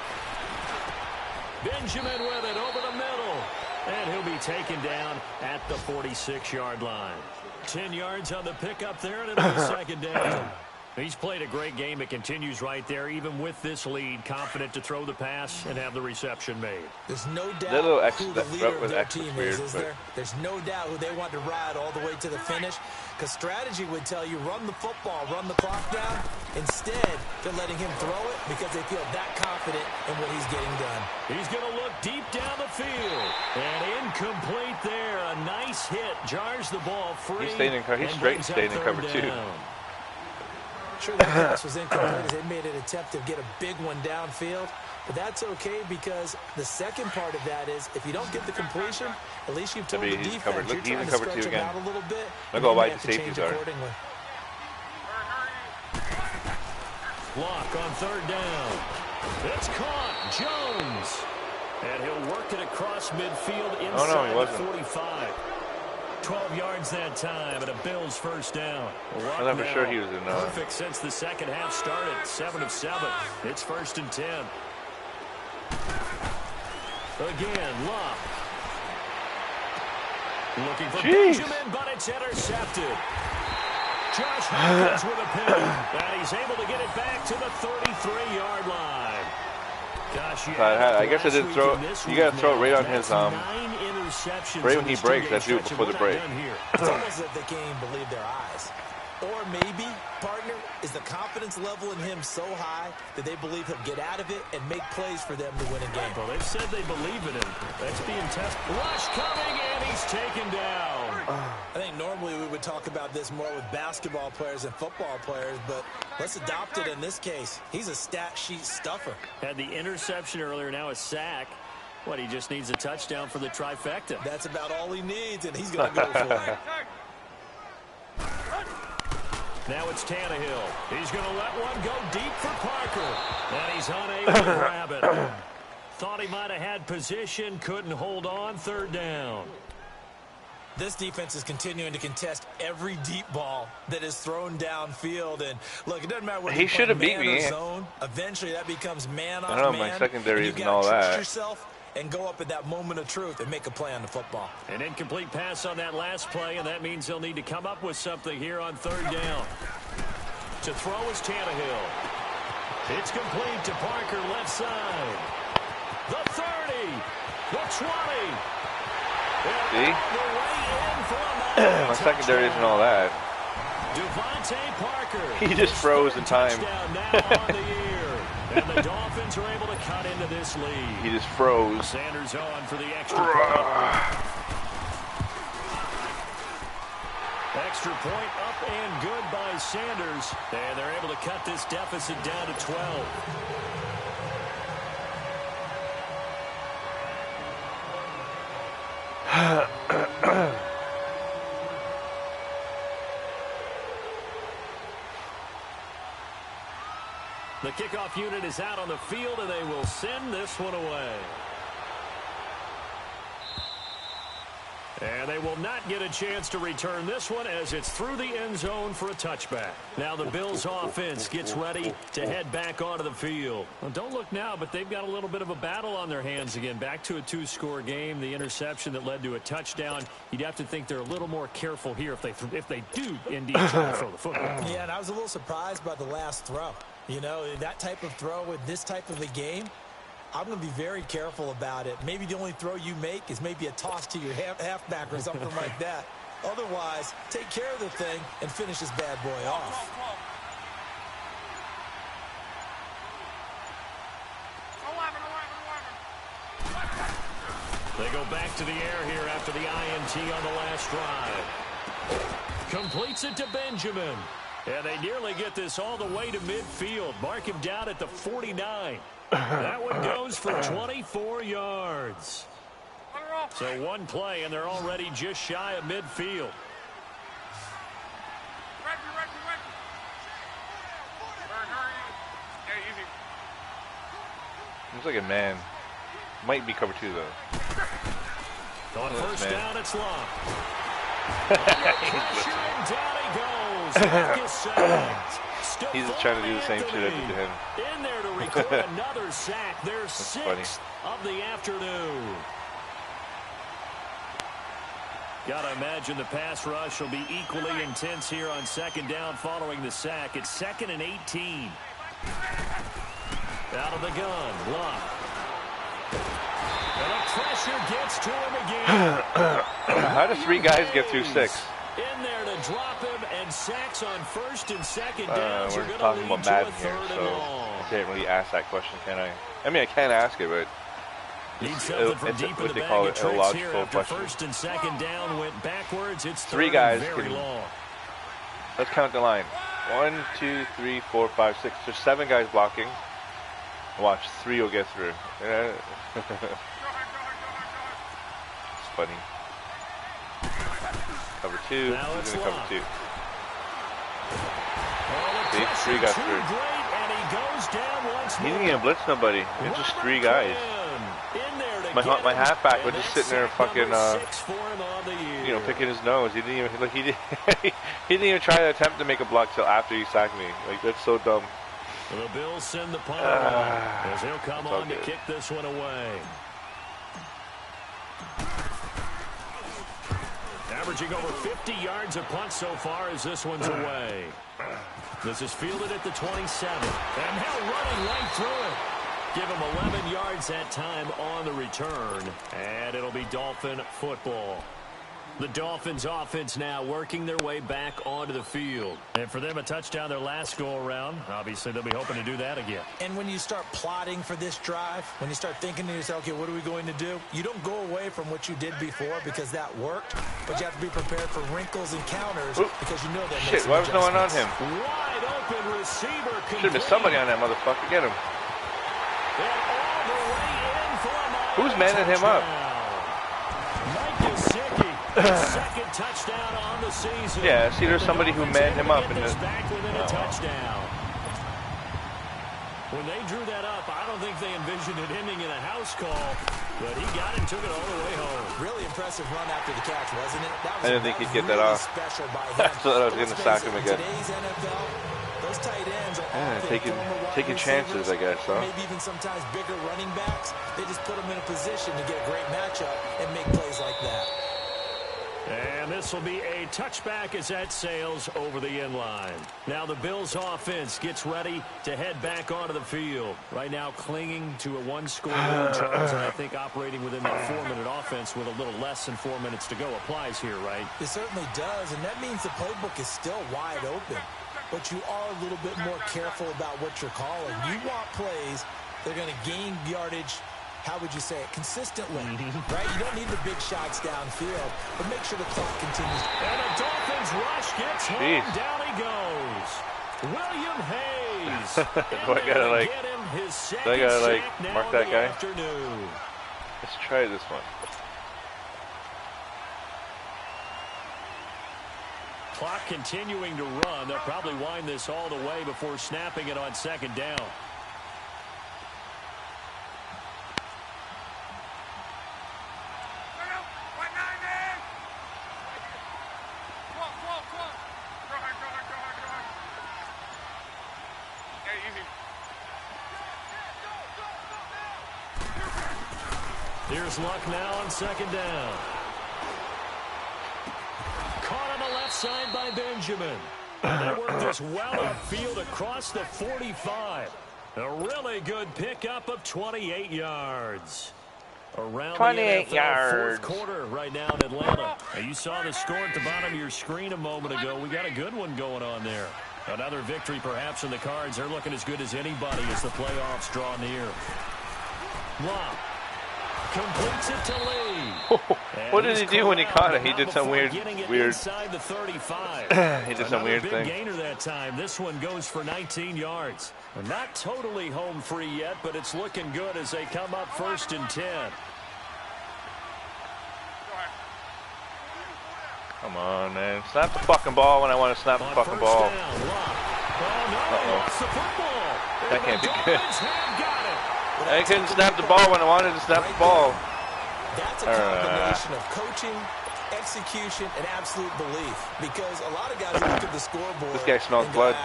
Benjamin with it over the middle. And he'll be taken down at the 46-yard line. 10 yards on the pickup there, and it'll be second down. He's played a great game. It continues right there, even with this lead. Confident to throw the pass and have the reception made. There's no doubt who the leader of their team weird, is there? There's no doubt who they want to ride all the way to the finish. Because strategy would tell you, run the football, run the clock down. Instead, they're letting him throw it because they feel that confident in what he's getting done. He's going to look deep down the field. And incomplete there. A nice hit. Jars the ball free. He's straight staying in cover two. Sure, that pass was incomplete as they made an attempt to get a big one downfield. But that's okay because the second part of that is if you don't get the completion, at least you've told the defense you're trying to stretch them out a little bit. Look how wide the safeties are. Block on third down. It's caught. Jones. And he'll work it across midfield inside the 45. 12 yards that time, and a Bills first down. I thought for sure he was in perfect since the second half started. 7 of 7. It's 1st and 10. Again, Locke. Looking for Benjamin, but it's intercepted. Josh Hawkins with a pick, and he's able to get it back to the 33-yard line. Gosh, I guess I did throw it. You got to throw it right on his right when he breaks. That's it before the break. It's almost as if they can't even believe their eyes. Or maybe, partner, is the confidence level in him so high that they believe he'll get out of it and make plays for them to win a game. Well, they've said they believe in him. That's being tested. Rush coming, and he's taken down. I think normally we would talk about this more with basketball players and football players, but let's adopt it in this case. He's a stat sheet stuffer. Had the interception earlier, now a sack. What, he just needs a touchdown for the trifecta. That's about all he needs, and he's going to go for it. Now it's Tannehill. He's going to let one go deep for Parker. And he's unable to grab it. Thought he might have had position, couldn't hold on. Third down. This defense is continuing to contest every deep ball that is thrown downfield. And look, it doesn't matter what he should have beat me. Zone. Eventually, that becomes man on man. I know my secondary isn't all that. Yourself and go up at that moment of truth and make a play on the football. An incomplete pass on that last play, and that means they'll need to come up with something here on third down. To throw is Tannehill. It's complete to Parker, left side. The 30, the 20. See? My secondary isn't all that. Devontae Parker. He just froze in time. And the Dolphins are able to cut into this lead. He just froze. Sanders on for the extra point. Extra point up and good by Sanders. And they're able to cut this deficit down to 12. The kickoff unit is out on the field, and they will send this one away. And they will not get a chance to return this one as it's through the end zone for a touchback. Now the Bills offense gets ready to head back onto the field. Well, don't look now, but they've got a little bit of a battle on their hands again. Back to a 2-score game. The interception that led to a touchdown. You'd have to think they're a little more careful here if they do indeed try to throw the football. Yeah, and I was a little surprised by the last throw. You know, that type of throw with this type of a game, I'm going to be very careful about it. Maybe the only throw you make is maybe a toss to your halfback or something like that. Otherwise, take care of the thing and finish this bad boy off. They go back to the air here after the INT on the last drive. Completes it to Benjamin. And they nearly get this all the way to midfield. Mark him down at the 49. That one goes for 24 yards. So one play, and they're already just shy of midfield. Looks like a man. Might be cover 2, though. On first down, it's long. Pressure, and down he goes. Marcus Simmons. He's trying to do the same shit I did to him. In there to record another sack. Their 6th of the afternoon. Gotta imagine the pass rush will be equally intense here on second down following the sack. It's 2nd and 18. Out of the gun, Luck. And the pressure gets to him again. How do 3 guys get through 6? In there to drop him, and sacks on first and second downs. We're talking about Madden here, so I can't really ask that question, can I? I mean, I can ask it, but need something from deep in the bag of tricks here after first and second down went backwards. It's 3 guys very long. Let's count the line. 1, 2, 3, 4, 5, 6. There's 7 guys blocking. Watch, 3 will get through. It's funny. Cover 2. Now He's in cover 2. See, 3 got through. He didn't even blitz nobody. It's just 3 guys. My halfback was just sitting there fucking, you know, picking his nose. He didn't even he didn't even try to attempt to make a block till after he sacked me. Like, that's so dumb. The Bills send the punt as he'll come on to kick this one away. Averaging over 50 yards a punt so far as this one's away. This is fielded at the 27. And now running right through it. Give him 11 yards that time on the return. And it'll be Dolphin football. The Dolphins offense now working their way back onto the field. And for them, a touchdown their last go-around. Obviously, they'll be hoping to do that again. And when you start plotting for this drive, when you start thinking to yourself, okay, what are we going to do? You don't go away from what you did before because that worked, but you have to be prepared for wrinkles and counters because you know that. Shit, what was going on him? Wide open receiver. Should have been somebody on that motherfucker. Get him. Who's manning him up? Second touchdown on the season. Yeah, see, there's somebody who manned him up in this. Back within a touchdown. When they drew that up, I don't think they envisioned it ending in a house call, but he got it and took it all the way home. Really impressive run after the catch, wasn't it? I didn't think he'd get that off. I thought I was going to sack him again. Today's NFL, those tight ends are taking chances, I guess, huh? Maybe even sometimes bigger running backs. They just put them in a position to get a great matchup and make plays like that. And this will be a touchback as that sails over the end line. Now the Bills offense gets ready to head back onto the field. Right now clinging to a 1-score lead, Charles, and I think operating within that 4-minute offense with a little less than 4 minutes to go applies here, right? It certainly does, and that means the playbook is still wide open. But you are a little bit more careful about what you're calling. You want plays that are going to gain yardage, how would you say it, consistently, right? You don't need the big shots downfield, but make sure the clock continues. And the Dolphins rush gets home. Down he goes. William Hayes. Do I gotta, like, mark that guy? Afternoon. Let's try this one. Clock continuing to run. They'll probably wind this all the way before snapping it on second down. Here's Luck now on second down. Caught on the left side by Benjamin. And they work this well upfield across the 45. A really good pickup of 28 yards. Around 28 the yards. Fourth quarter right now in Atlanta. Now, you saw the score at the bottom of your screen a moment ago. We got a good one going on there. Another victory perhaps in the cards. They're looking as good as anybody as the playoffs draw near. Wow. Completes it to Lee. What did he do when he caught it? He did some weird. Inside the 35. He did some weird big thing. Gainer that time. This one goes for 19 yards. Not totally home free yet, but it's looking good as they come up 1st and 10. Come on, man. Snap the fucking ball when I want to snap the fucking ball. Lost the football. That can't be good. Have got it. I couldn't snap the ball when I wanted to snap the ball. That's a combination of coaching, execution, and absolute belief. Because a lot of guys look at the scoreboard. This guy smells blood.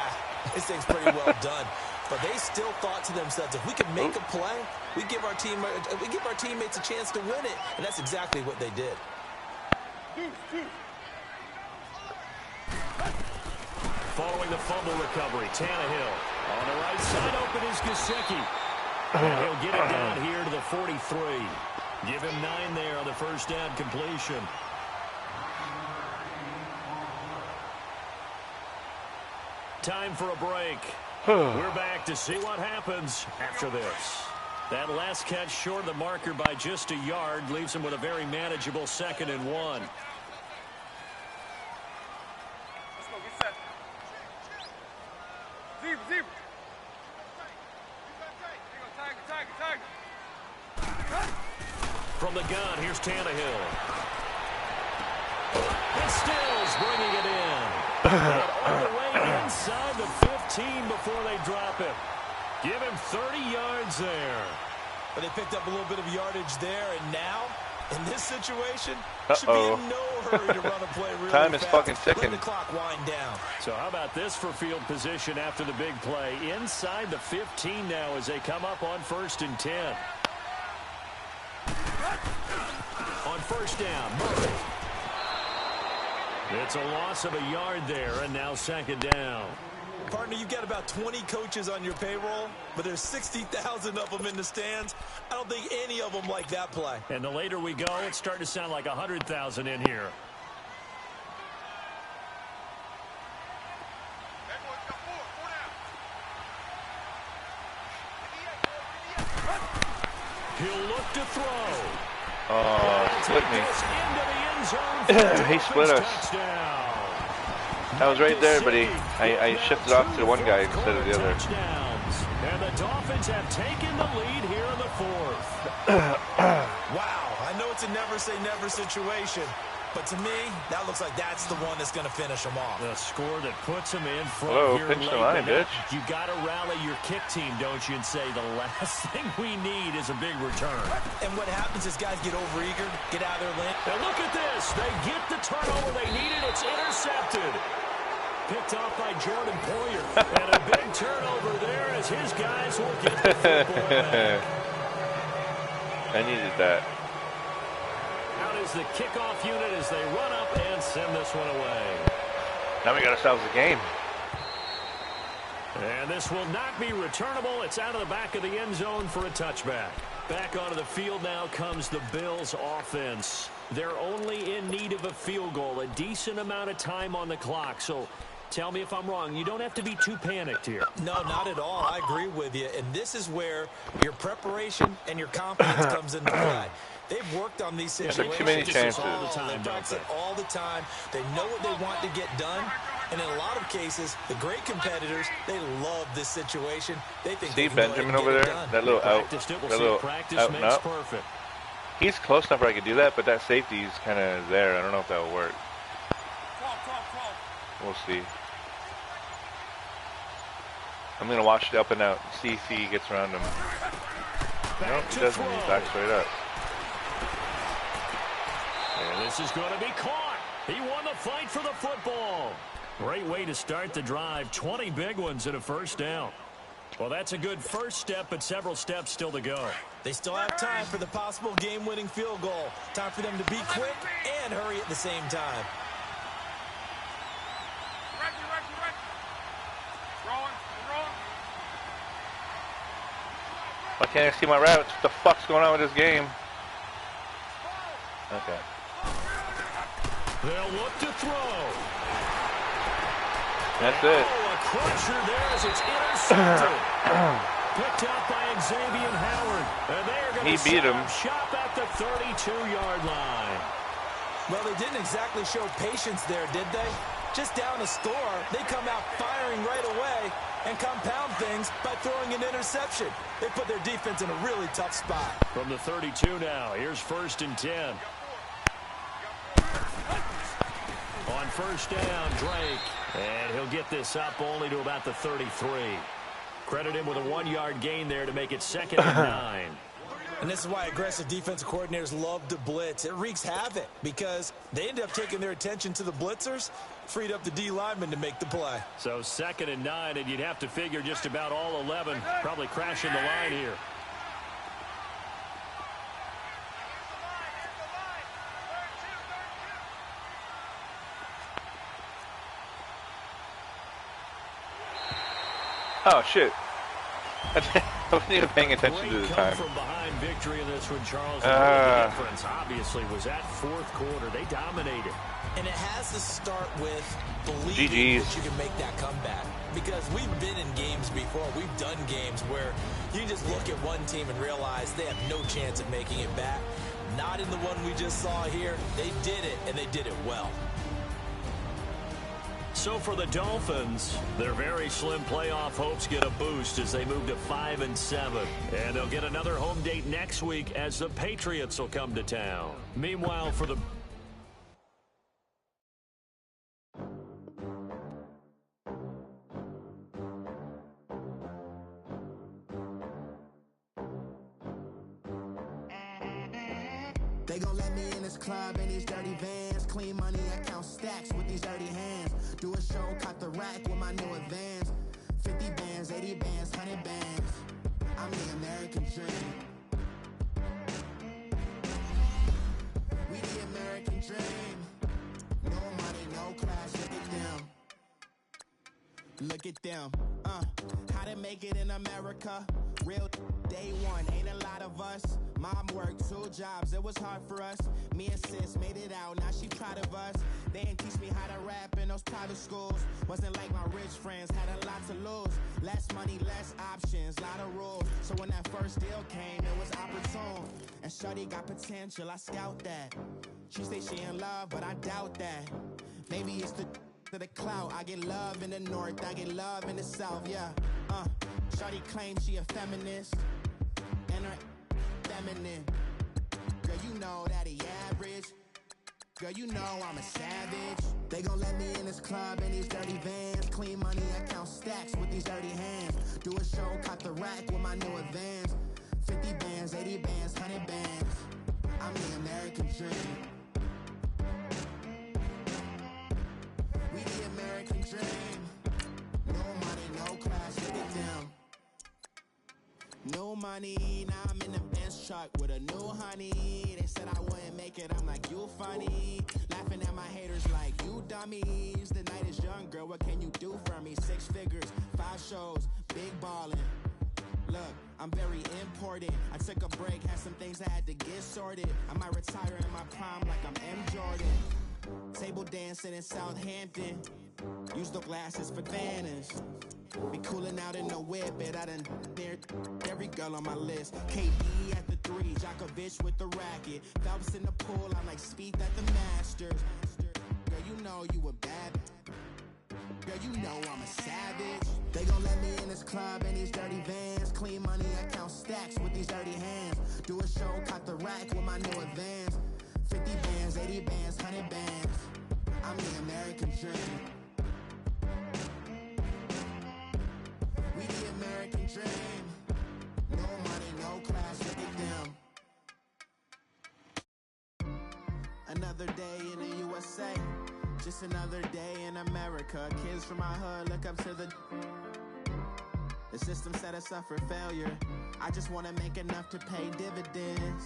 This thing's pretty well done. But they still thought to themselves, if we can make a play, we give our teammates a chance to win it. And that's exactly what they did. Following the fumble recovery, Tannehill. On the right side, open is Gesicki. And he'll get it down here to the 43. Give him 9 there on the first down completion. Time for a break. We're back to see what happens after this. That last catch short of the marker by just a yard leaves him with a very manageable 2nd and 1. Let's go, get set. Zebra. Tiger. From the gun, here's Tannehill. And Stills bringing it in. And all the way inside the 15 before they drop him. Give him 30 yards there. But they picked up a little bit of yardage there, and now, in this situation, should be in no hurry to run a play really Time is fast. fucking ticking. Let the clock wind down. So how about this for field position after the big play? Inside the 15 now as they come up on 1st and 10. On first down, Murray. It's a loss of a yard there, and now 2nd down. Partner, you've got about 20 coaches on your payroll, but there's 60,000 of them in the stands. I don't think any of them like that play. And the later we go, it's starting to sound like 100,000 in here. He'll look to throw. Oh, split me. He split us. Touchdown. I was right there, but I shifted off to one guy instead of the other. And the Dolphins have taken the lead here in the 4th. Wow, I know it's a never-say-never situation, but to me, that looks like that's the one that's going to finish them off. The score that puts them in front. Hello, here pinch the late. line, bitch. You got to rally your kick team, don't you, and say the last thing we need is a big return. And what happens is guys get overeager, get out of their lane. And look at this. They get the turnover they needed. It's intercepted. Picked off by Jordan Poyer. And a big turnover there as his guys will get the football back. I needed that. Out is the kickoff unit as they run up and send this one away. Now we got ourselves a game. And this will not be returnable. It's out of the back of the end zone for a touchback. Back onto the field now comes the Bills offense. They're only in need of a field goal, a decent amount of time on the clock. So tell me if I'm wrong. You don't have to be too panicked here. No, not at all. I agree with you. And this is where your preparation and your confidence comes into play. They've worked on these situations. Too many chances. All the time, they practice it all the time. They know what they want to get done. And in a lot of cases, the great competitors, they love this situation. They think Steve Benjamin over there, that little out, and up. Perfect. He's close enough where I could do that, but that safety's kind of there. I don't know if that will work. We'll see. I'm going to watch the up and out, see if he gets around him. Nope, he doesn't. He's back straight up. And this is going to be caught. He won the fight for the football. Great way to start the drive. 20 big ones and a first down. Well, that's a good first step, but several steps still to go. They still have time for the possible game-winning field goal. Time for them to be quick and hurry at the same time. Why can't I see my routes? What the fuck's going on with this game? Okay. They'll look to throw. That's it. Oh, a crusher there as it's intercepted. Picked up by Xavier Howard. And they're going to beat him. Shop at the 32-yard line. Well, they didn't exactly show patience there, did they? Just down a score, they come out firing right away and compound things by throwing an interception. They put their defense in a really tough spot. From the 32 now, here's 1st and 10. On first down, Drake. And he'll get this up only to about the 33. Credit him with a 1-yard gain there to make it 2nd and 9. And this is why aggressive defensive coordinators love to blitz. It wreaks havoc because they end up taking their attention to the blitzers, freed up the D lineman to make the play. So 2nd and 9, and you'd have to figure just about all 11 probably crashing the line here. Oh, shit. I wasn't even paying attention to the time. From behind victory in this one, Charles. The difference obviously was that 4th quarter. They dominated. And it has to start with believing that you can make that comeback. Because we've been in games before. We've done games where you just look at one team and realize they have no chance of making it back. Not in the one we just saw here. They did it, and they did it well. So for the Dolphins, their very slim playoff hopes get a boost as they move to 5-7. And they'll get another home date next week as the Patriots will come to town. Meanwhile, for the... They gon' let me in this club in these dirty vans. Clean money, I count stacks with these dirty hands. Do a show, cut the rack with my new advance. 50 bands, 80 bands, 100 bands. I'm the American dream. We the American dream. No money, no class, look at them. Look at them. How to make it in America? Real day one, ain't a lot of us. Mom worked 2 jobs, it was hard for us. Me and sis made it out, now she proud of us. They ain't teach me how to rap in those private schools. Wasn't like my rich friends, had a lot to lose. Less money, less options, lot of rules. So when that first deal came, it was opportune. And shorty got potential, I scout that. She say she in love, but I doubt that. Maybe it's the clout. I get love in the north, I get love in the south, yeah. Shorty claims she a feminist, and her feminine. Girl, you know that he average. Girl, you know I'm a savage. They gon' let me in this club in these dirty vans. Clean money, I count stacks with these dirty hands. Do a show, cut the rack with my new advance. 50 bands, 80 bands, 100 bands. I'm the American dream. We the American dream. No money, no class, look at them. No money, now I'm in the Benz truck with a new honey. They said I wouldn't make it, I'm like, you funny. Laughing at my haters like, you dummies. The night is young, girl, what can you do for me? 6 figures, 5 shows, big ballin'. Look, I'm very important. I took a break, had some things I had to get sorted. I might retire in my prime like I'm M. Jordan. Table dancing in Southampton. Use the glasses for banners. Be cooling out in the whip, but I done dared every girl on my list. KD at the 3, Djokovic with the racket. Phelps in the pool, I'm like Speed at the Masters. Girl, you know you a bad. Girl, you know I'm a savage. They gon' let me in this club in these dirty vans. Clean money, I count stacks with these dirty hands. Do a show, cut the rack with my new advance. 50 bands, 80 bands, 100 bands. I'm the American dream. We the American dream. No money, no class, look at them. Another day in the USA. Just another day in America. Kids from my hood look up to the system set us up for failure. I just want to make enough to pay dividends,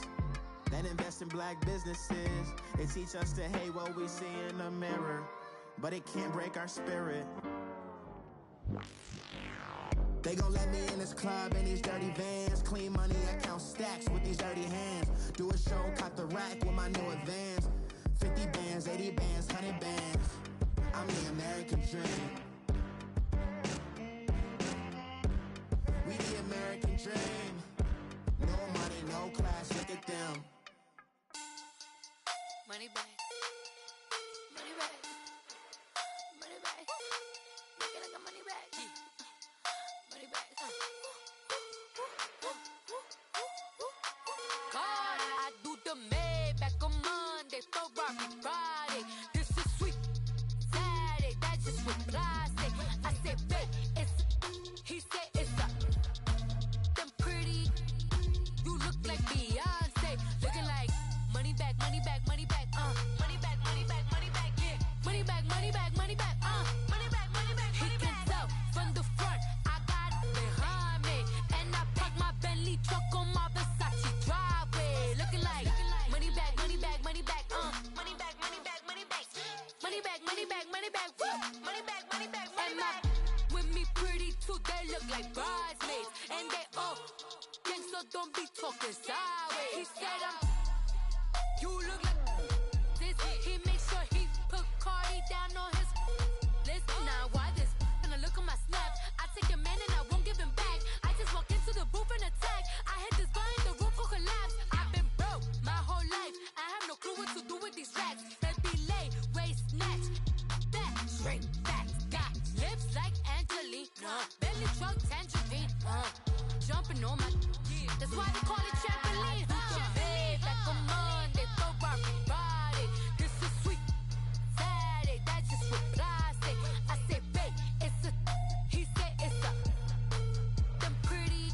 then invest in black businesses. They teach us to hate what we see in the mirror, but it can't break our spirit. They gon' let me in this club in these dirty vans. Clean money, I count stacks with these dirty hands. Do a show, caught the rack with my new advance. 50 bands, 80 bands, 100 bands. I'm the American dream. We the American dream. No money, no class, look at them. Money back. Money back. Money back. Make it like a money back. Money back. God, I do the Maybach on Monday, Ferrari Friday. This is sweet Saturday, that's just with plastic. I said, babe, it's he said it's a them pretty. You look like Beyonce, looking like money back, money back, money back, money back, money back, money back, yeah, money back, money back, money back, money back, money back. He can tell from the front, I got it behind me, and I parked my Bentley truck on my Versace driveway, looking like money back, money back, money back, money back, money back, money back, money back, money back, money back, money back, money back, money back. With me pretty too, they look like bridesmaids, and they all gang, so don't be talking sideways. He said you look like this. He make sure he put Cardi down on his list. Now why this? Gonna look at my snap. I take a man and I won't give him back. I just walk into the booth and attack. I hit this behind the roof will collapse. I've been broke my whole life. I have no clue what to do with these racks. That be lay, waist snatch, back, straight back. Got lips like Angelina, belly truck tangerine. Jumping on my, that's why they call it trampoline. Back on Monday, Ferrari Friday. This is sweet Saturday, that's just with plastic. I say, babe, it's a, he said it's a, them pretty.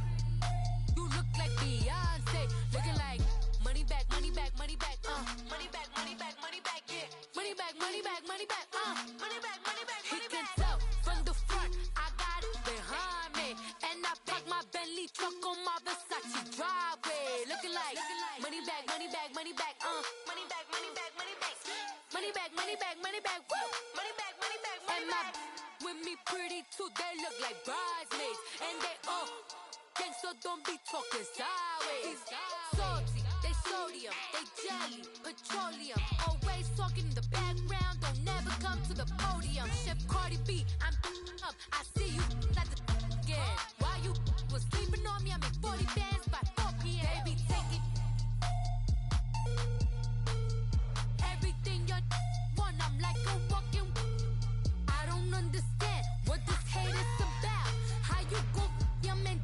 You look like Beyonce, looking like money back, money back, money back, money back, money back, money back, yeah, money back, money back, money back, money back, money back. He can tell from the front, I got it behind me, and I parked my Bentley truck on my Versace driveway, looking like money back, money back, money back, money back, money back, money back, money back, money back, money back, woo, money back, money back, money back. With me pretty too, they look like bridesmaids, and they all gang, so don't be talking sideways. Salty, they sodium, they jelly, petroleum, always talking in the background, don't never come to the podium. Chef Cardi B, I'm up, I see you like the again. While you was sleeping on me, I make 40 bands by 4 p.m. Baby, take it. Everything you want, I'm like a walking. I don't understand what this hate is about. How you go your man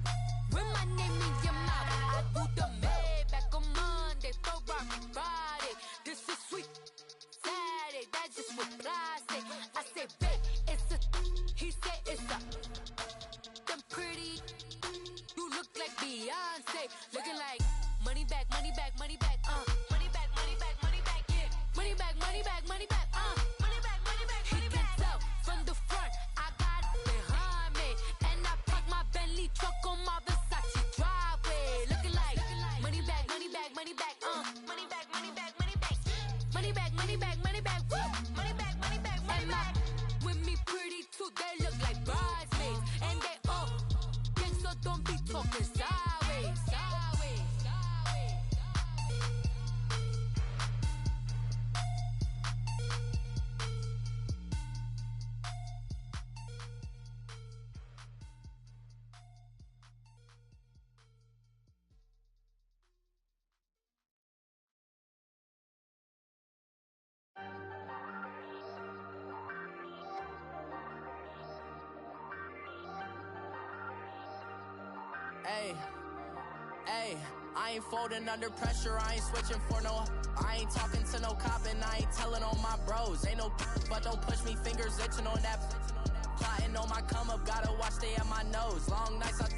with my name in your mouth? I do the Maybach on Monday, Ferrari Friday. This is sweet Saturday, that's just with plastic. I say, babe, it's a, he said it's a, them pretty. You look like Beyonce, looking like money back, money back, money back, money back, money back, money back, yeah, money back, money back, money back, money back, money back. He can tell from the front, I got it behind me, and I parked my Bentley truck on my Versace driveway, looking like money back, money back, money back, money back, money back, money back, money back, money back, money back, woo, money back, money back, money back. With me pretty too, they look like bridesmaids, and they all gang, so don't be talking sideways. Hey, I ain't folding under pressure, I ain't switching for no. I ain't talking to no cop and I ain't telling on my bros. Ain't no but don't push me, fingers itching on that. Plotting on my come up, gotta watch stay at my nose. Long nights I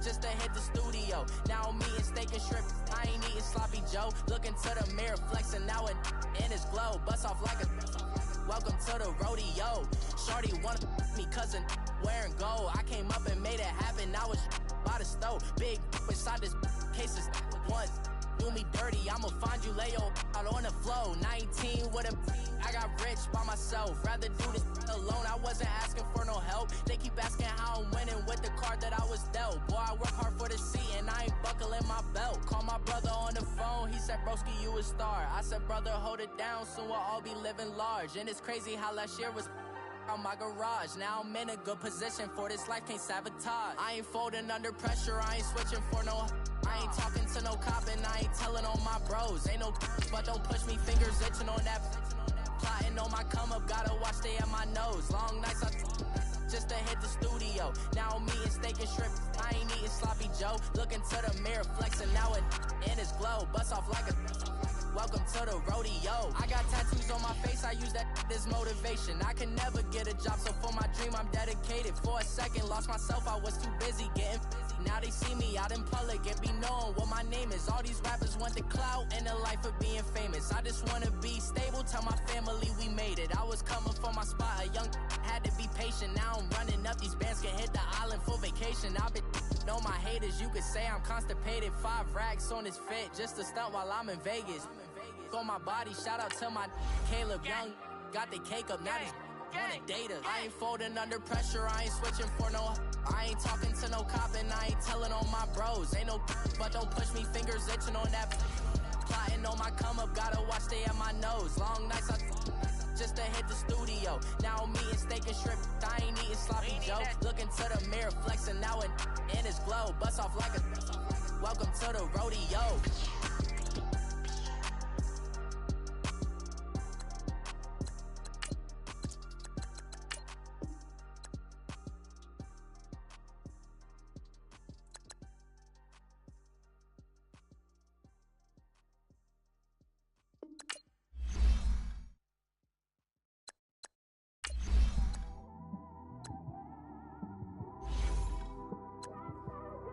just to hit the studio. Now I'm eating steak and shrimp, I ain't eating sloppy Joe. Looking to the mirror, flexing now it in his glow. Bust off like a welcome to the rodeo. Shorty wanna me cousin wearing gold. I came up and made it happen. I was by the stove. Big inside this cases once. Do me dirty, I'ma find you, lay your out on the floor. 19 with a I got rich by myself. Rather do this alone. I wasn't asking for no help. They keep asking how I'm winning with the card that I was dealt. Boy, I work hard for the seat and I ain't buckling my belt. Call my brother on the phone. He said, broski, you a star. I said, brother, hold it down. Soon we'll all be living large. And it's crazy how last year was on my garage. Now I'm in a good position for this life, can't sabotage. I ain't folding under pressure, I ain't switching for no. I ain't talking to no cop and I ain't telling on my bros. Ain't no but don't push me, fingers itching on that. Plotting on my come up, gotta watch stay at my nose. Long nights just to hit the studio. Now I'm eating steak and shrimp, I ain't eating sloppy Joe. Looking to the mirror, flexing now it in his glow. Bust off like a welcome to the rodeo. I got tattoos on my face, I use that as motivation. I can never get a job, so for my dream I'm dedicated. For a second, lost myself, I was too busy getting busy. Now they see me out in public and be knowing what my name is. All these rappers want the clout and the life of being famous. I just wanna be stable, tell my family we made it. I was coming for my spot, a young had to be patient. Now I'm running up, these bands can hit the island for vacation. I've been know my haters, you could say I'm constipated. 5 racks on his fit, just to stunt while I'm in Vegas. On my body, shout out to my Caleb Young. Got the cake up, now these wanna date us. I ain't folding under pressure, I ain't switching for no. I ain't talking to no cop and I ain't telling on my bros. Ain't no but don't push me, fingers itching on that. Plotting on my come up, gotta watch stay at my nose. Long nights just to hit the studio. Now I'm eating steak and shrimp, I ain't eating sloppy Joe. Looking to the mirror, flexing now it in his glow. Bust off like a welcome to the rodeo.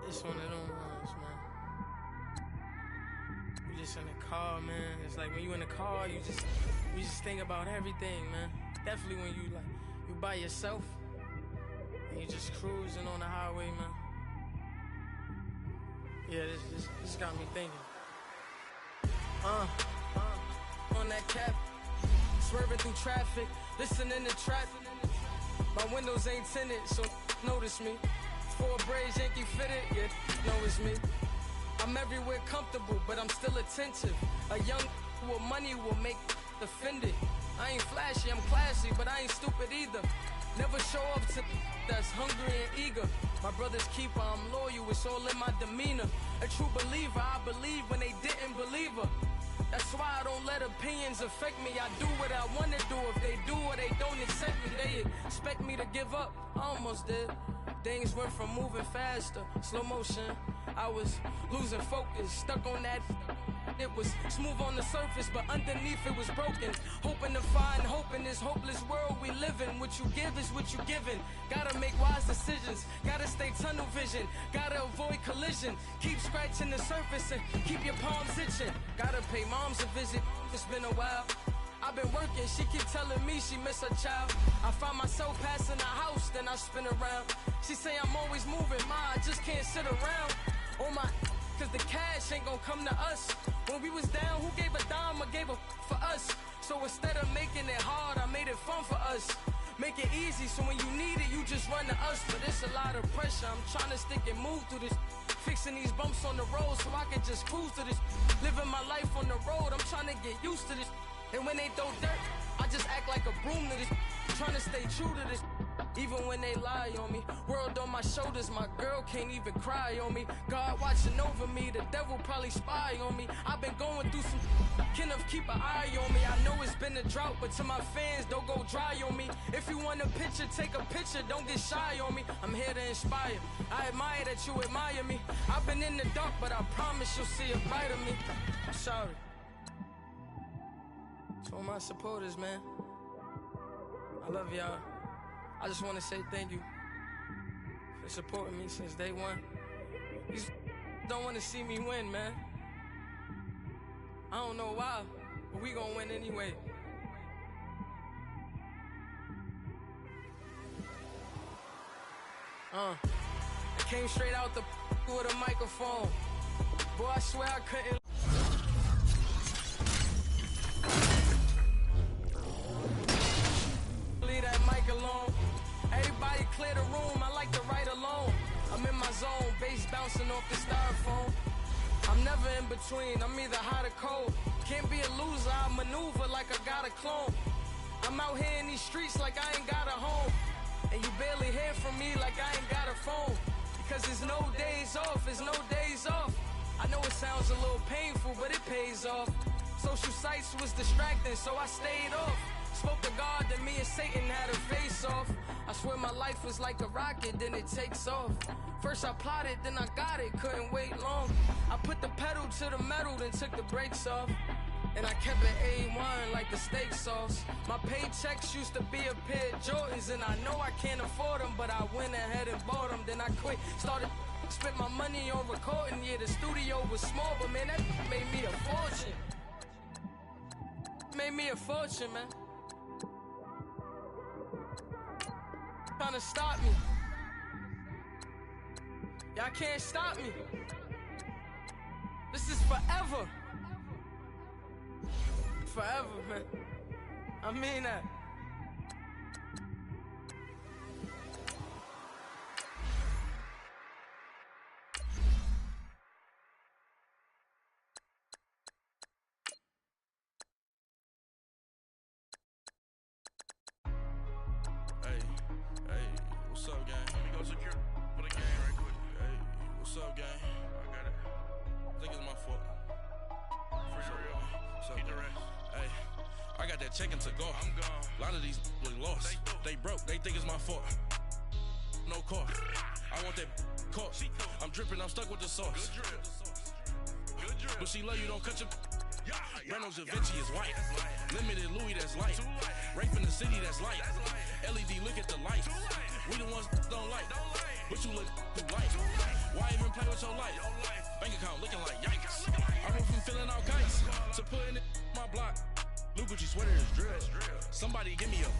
It's one of them ones, man. You just in the car, man. It's like when you in the car, you just think about everything, man. Definitely when you by yourself and you just cruising on the highway, man. Yeah, this got me thinking. On that cap, swerving through traffic, listening to trap. My windows ain't tinted, so notice me. 4 braids, Yankee fitted, yeah, know it's me. I'm everywhere comfortable, but I'm still attentive. A young with money will make offended. I ain't flashy, I'm classy, but I ain't stupid either. Never show up to that's hungry and eager. My brother's keeper, I'm loyal, it's all in my demeanor. A true believer, I believe when they didn't believe her. That's why I don't let opinions affect me. I do what I want to do. If they do or they don't accept me, they expect me to give up. I almost did. Things went from moving faster, slow motion. I was losing focus, stuck on that. It was smooth on the surface, but underneath it was broken. Hoping to find hope in this hopeless world we live in. What you give is what you given. Gotta make wise decisions. Gotta stay tunnel vision. Gotta avoid collision. Keep scratching the surface and keep your palms itching. Gotta pay moms a visit. It's been a while. I've been working, she keep telling me she miss her child. I find myself passing the house, then I spin around. She say I'm always moving, ma, I just can't sit around. Oh my, cause the cash ain't gon' come to us. When we was down, who gave a dime or gave a for us? So instead of making it hard, I made it fun for us. Make it easy, so when you need it, you just run to us. But it's a lot of pressure, I'm trying to stick and move through this. Fixing these bumps on the road so I can just cruise to this. Living my life on the road, I'm trying to get used to this. And when they throw dirt, I just act like a broom to this. Trying to stay true to this. Even when they lie on me. World on my shoulders, my girl can't even cry on me. God watching over me, the devil probably spy on me. I've been going through some Kenneth, keep an eye on me. I know it's been a drought, but to my fans, don't go dry on me. If you want a picture, take a picture, don't get shy on me. I'm here to inspire. I admire that you admire me. I've been in the dark, but I promise you'll see a bright of me. I'm sorry. To all my supporters, man, I love y'all. I just want to say thank you for supporting me since day one. You don't want to see me win, man. I don't know why, but we gonna win anyway. I came straight out the with a microphone. Boy, I swear I couldn't. Leave that mic alone. Everybody clear the room, I like to write alone. I'm in my zone, bass bouncing off the styrofoam. I'm never in between, I'm either hot or cold. Can't be a loser, I maneuver like I got a clone. I'm out here in these streets like I ain't got a home. And you barely hear from me like I ain't got a phone. Because there's no days off, there's no days off. I know it sounds a little painful, but it pays off. Social sites was distracting, so I stayed off. Spoke to God that me and Satan had a face off. I swear my life was like a rocket, then it takes off. First I plotted, then I got it, couldn't wait long. I put the pedal to the metal, then took the brakes off. And I kept it A1 like the steak sauce. My paychecks used to be a pair of Jordans, and I know I can't afford them, but I went ahead and bought them. Then I quit, started spent my money on recording. Yeah, the studio was small, but man, that made me a fortune. Made me a fortune, man. Trying to stop me. Y'all can't stop me. This is forever. Forever, man. I mean that. Hey, what's up, gang? Let me go secure for the game right quick. Hey, what's up, gang? I got it. I think it's my fault. For real. What's up, keep the rest. Hey, I got that check-in to go. I'm gone. A lot of these was lost. They broke. They think it's my fault. No car. I want that caught. I'm dripping. I'm stuck with the sauce. Good drip. But she love you. Don't cut your. Reynolds Da Vinci is white. Limited Louis, that's light. Rape in the city, that's light. LED, look at the lights. We the ones don't like. But you look too light. Why even play with your life? Bank account looking like yikes. I went from filling out kites to putting it in my block. Blue Gucci sweater is drill. Somebody give me a.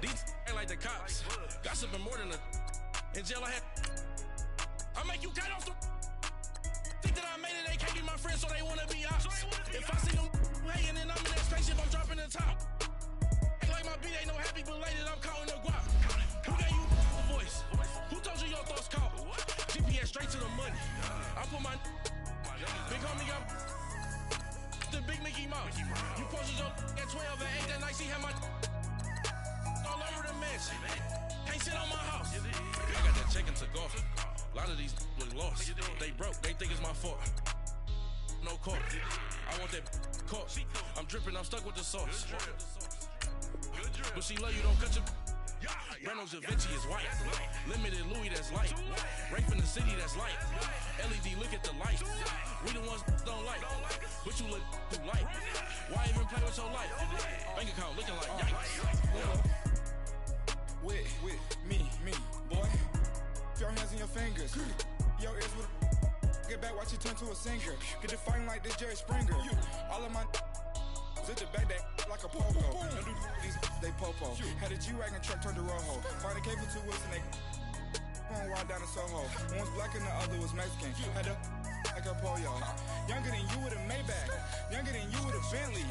These ain't like the cops. Gossiping more than a. In jail I had. I make you cut off the. Think that I made it, they can't be my friends, so they wanna be ops. If I see them hanging and I'm in that spaceship, I'm dropping the top. Act like my beat ain't no happy belated, I'm counting the guap. Who gave you a voice? Who told you your thoughts count? GPS straight to the money. I put my big homie up the big Mickey Mouse. You posted your at 12 and 8 that night, she had my all over the mansion. Can't sit on my house. I got that check-in to golf. A lot of these was lost. They broke, they think it's my fault. No car. I want that caught. I'm dripping, I'm stuck with the sauce. But she love you, don't cut your. Reynolds Da Vinci is white. Limited Louis, that's light. Rape in the city, that's light. LED, look at the lights. We the ones don't like. But you look too light. Why even play with your life? Bank account looking like yikes. With me, boy. Your hands and your fingers. Your ears with a get back, watch you turn to a singer. Get it fighting like this Jerry Springer. All of my zip the back that like a popo. Don't do these they popo. Had a G-Wagon truck turned to Rojo. Find a cable 2 wheels and they going wild down in Soho. One was black and the other was Mexican. Had a like a pollo. Younger than you with a Maybach. Younger than you with a Bentley.